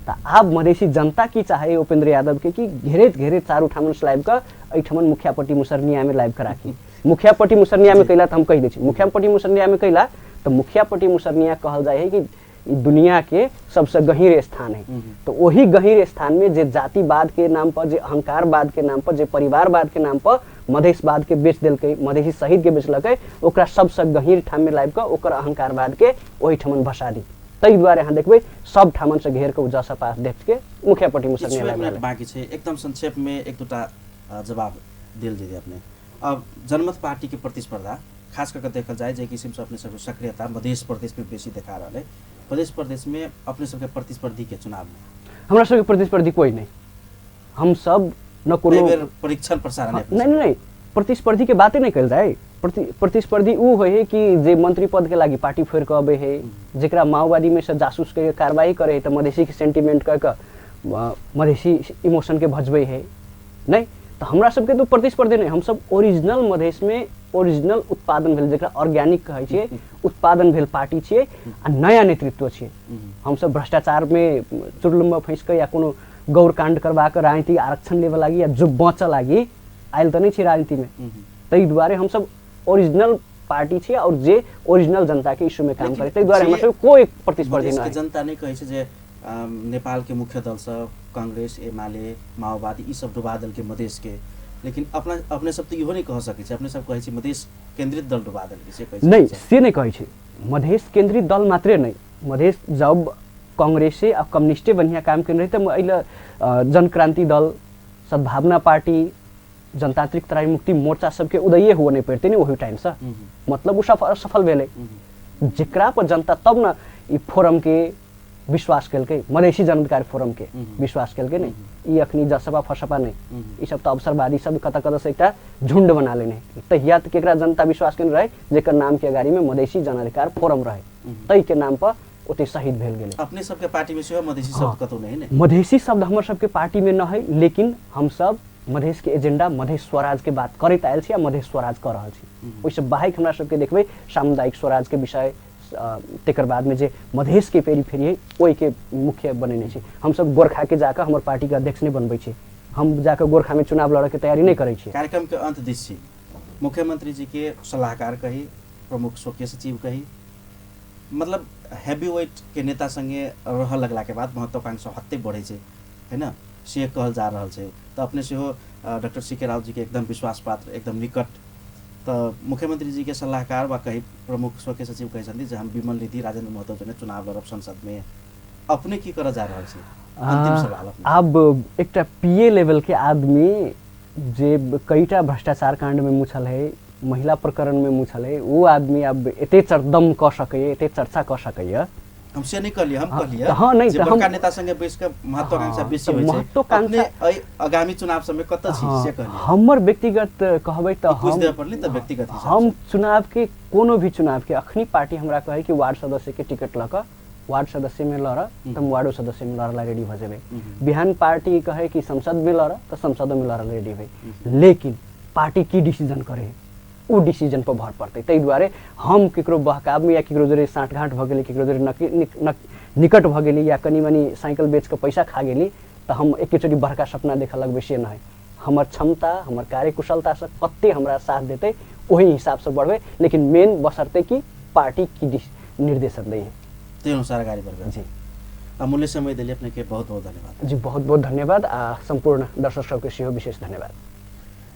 तो अब मधेसी जनता की चाहे उपेंद्र यादव के कि घेरे चारू ठामन लाइव का एठमन मुखियापट्टी मुसरनिया में लाइव कराखी। मुखियापट्टी मुसरनिया में कैला तो हम कह दै छी, मुखियापट्टी मुसरनिया में कैला तो मुखियापट्टी मुसरनिया कहल जाए है कि दुनिया के सबसे गहीर स्थान है। तो वही गहीर स्थान में जे जातिवाद के नाम पर, जे अहंकारवाद के नाम पर, जे परिवारवाद के नाम पर मधेशवाद के बेच दिलकै, मधेसी शहीद के बेचलकै, ओकरा सबसे गहीर ठाम में लाइव के ओकर अहंकारवाद के वही ठमन भसा दी। तै दुआरे अहाँ देखबै सब ठामन से घेर के जसपा अध्यक्ष के मुखियापट्टी मुसरनिया लाइव बाकी छै। एकदम संक्षेप में एक दुटा जवाब दिल दीजिए अपने। अब जनमत पार्टी की प्रतिस्पर्धा खास करके देखल जाए जे किसिम से अपने सब सक्रियता मध्य प्रदेश में बेसी देखा रहा है, प्रदेश प्रदेश में अपने सबके प्रतिस्पर्धी के चुनाव में हमरा सबके प्रतिस्पर्धी कोई नहीं। हम सब न कोनो परीक्षण प्रसारण नहीं प्रतिस्पर्धी के बातें नहीं कल जाए। प्रतिस्पर्धी उ होय है कि जे मंत्री पद के लागी पार्टी फोड़ के अबे है, जेकरा माओवादी में से जासूस के कार्रवाई करे है तो मधेसी के सेंटीमेंट का मधेसी इमोशन के भजबे है नहीं। तो हमरा सबके तो प्रतिस्पर्धी नहीं, हम सब ओरिजिनल मधेश में ओरिजिनल उत्पादन भेल जेकरा ऑर्गेनिक कहै छियै उत्पादन भेल पार्टी छियै आ नया नेतृत्व छियै। हम सब भ्रष्टाचार में चुड़लुम फंस के या कोनो गौर कांड करबा के राजनीति आरक्षण लेवे लागी या जो बच लागी आयल तो नहीं छी राजनीति में। तै दुआरे हम सब ओरिजिनल पार्टी छियै और जे ओरिजिनल जनता के इश्यू में काम करे तै दुआरे हमरा सब कोई प्रतिस्पर्धी नहीं। जनता नहीं कहै छै जे नेपाल के मुख्य दल सब कांग्रेस एमाले माओवादी ई सब डुबा दल के मधेश के, लेकिन अपने सब तो इहो नहीं कह सकै छै। अपने सब कहै छै मधेश केंद्रित दल डुबा दल के से कहै छै नहीं, से नहीं कहै छै। मधेश केंद्रित दल मात्रे नहीं, मधेश जब कांग्रेसे आ कम्युनिस्टे बढ़िया काम कर रही तो अइला जनक्रांति दल सद्भावना पार्टी जनतांत्रिक तराई मुक्ति मोर्चा सबके उदय हुआ नहीं पड़ते नहीं वही टाइम से, मतलब वो सफल भेले जेकरा पर जनता तब न ई फोरम के विश्वास कलके, मधेसी जन अधिकार फोरम के विश्वास कलके नहीं। ई अखनी जसपा फसपा नहीं, ई सब तो अवसरवादी सब कता से एकटा झुंड बना लेने तहिया तक केकरा जनता विश्वास करने रहे जेकर नाम के अगाड़ी में मधेसी जन अधिकार फोरम रहे, तई के नाम पर ओते शहीद भेल गेले। अपने सबके पार्टी में से मधेसी शब्द कतौ नहीं ने? मधेसी शब्द हमर सबके पार्टी में न है, लेकिन हम सब मधेश के एजेंडा मधेश स्वराज के बात करैत आयल छी आ मधेश स्वराज कर रहल छी। ओइसे बाहर हमरा सबके देखबै सामुदायिक स्वराज के विषय तेकर बाद में जे मधेश के पेरीफेरी है ओई के मुख्य बनेने छी। हम सब गोरखा के जाकर हमर पार्टी के अध्यक्ष नहीं बनबै छी, हम जाकर गोरखा में चुनाव लड़े के तैयारी नहीं करै छी। कार्यक्रम के अंत दिस छी मुख्यमंत्री जी के सलाहकार कही, प्रमुख स्वकीय सचिव कही, मतलब हैवी वेट के नेता संगे रह लगला के बाद महत्वाकांक्षा हत्ते बढ़े छै है ना, से कहल जा रहल छै। तो अपने से हो डॉक्टर सीके राव जी के एकदम विश्वास पात्र एकदम निकट, तो मुख्यमंत्री जी के सलाहकार वा कही प्रमुख स्वकीय सचिव कही छथि जे हम विमल निधि राजेंद्र महतो जने चुनाव लड़ब संसद में, अपने की कर जा रहल छी? अंतिम सवाल अपने। अब एकटा पीए लेवल के आदमी जे कईटा भ्रष्टाचार कांड में मुछल है, महिला प्रकरण में मुछल है, वो आदमी अब एते चरदम क सकै, एते चर्चा क सकै। हमसे नहीं कहलिए, हम कहलिए हाँ नहीं जे बड़का नेता संगे बैस के महत्वाकांक्षा बेसी होय छै, अपने आगामी चुनाव समय कत छी से कहलिए। हमर व्यक्तिगत कहबै त हम कुछ दे पड़ली त व्यक्तिगत हिसाब हम चुनाव के कोनो भी चुनाव के अखनी पार्टी हमरा कहे कि वार्ड सदस्य के टिकट ल क वार्ड सदस्य में लड़ त हम वार्डो सदस्य में लड़ला रेडी भ जेबै। बिहान पार्टी कहे कि संसद में लड़ त संसद में लड़ला रेडी भई, लेकिन पार्टी की डिसीजन करे उ डिसीजन पर भर पड़ते। तै दुआरे हम केकरो बहकाव में या केकरो जरे साँठगाँठ भ गेली, केकरो जरे निकट भ गेली या कनी मनी साइकिल बेच के पैसा खा गेली त हम एकेचोटी बड़का सपना देख लगबै से नहीं। हमर क्षमता हमर कार्यकुशलता से कते हमरा साथ देते वही हिसाब से बढ़बे, लेकिन मेन बसरते कि पार्टी की निर्देशन दै है ते अनुसार गाड़ी बढ़बे। जी अमूल्य समय देली अपने के बहुत बहुत धन्यवाद। जी बहुत बहुत धन्यवाद आ संपूर्ण दर्शक सबके सेहो विशेष धन्यवाद।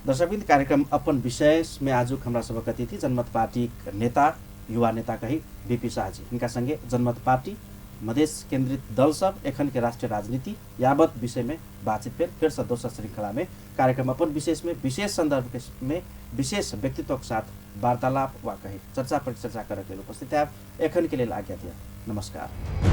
दर्शकबिन कार्यक्रम अपन विषय में आजुक हमरा सबक अतिथि जनमत पार्टी नेता युवा नेता कही बीपी शाह जी, इनका संगे जनमत पार्टी मधेश केंद्रित दल सब एखन के राष्ट्रीय राजनीति यावत विषय में बातचीत फिर से दोसर श्रृंखला में कार्यक्रम अपन विशेष में विशेष संदर्भ में विशेष व्यक्तित्व के साथ वार्तालाप वा कही चर्चा परिचर्चा करके उपस्थित है। एखन के लिए आज्ञा दिया, नमस्कार।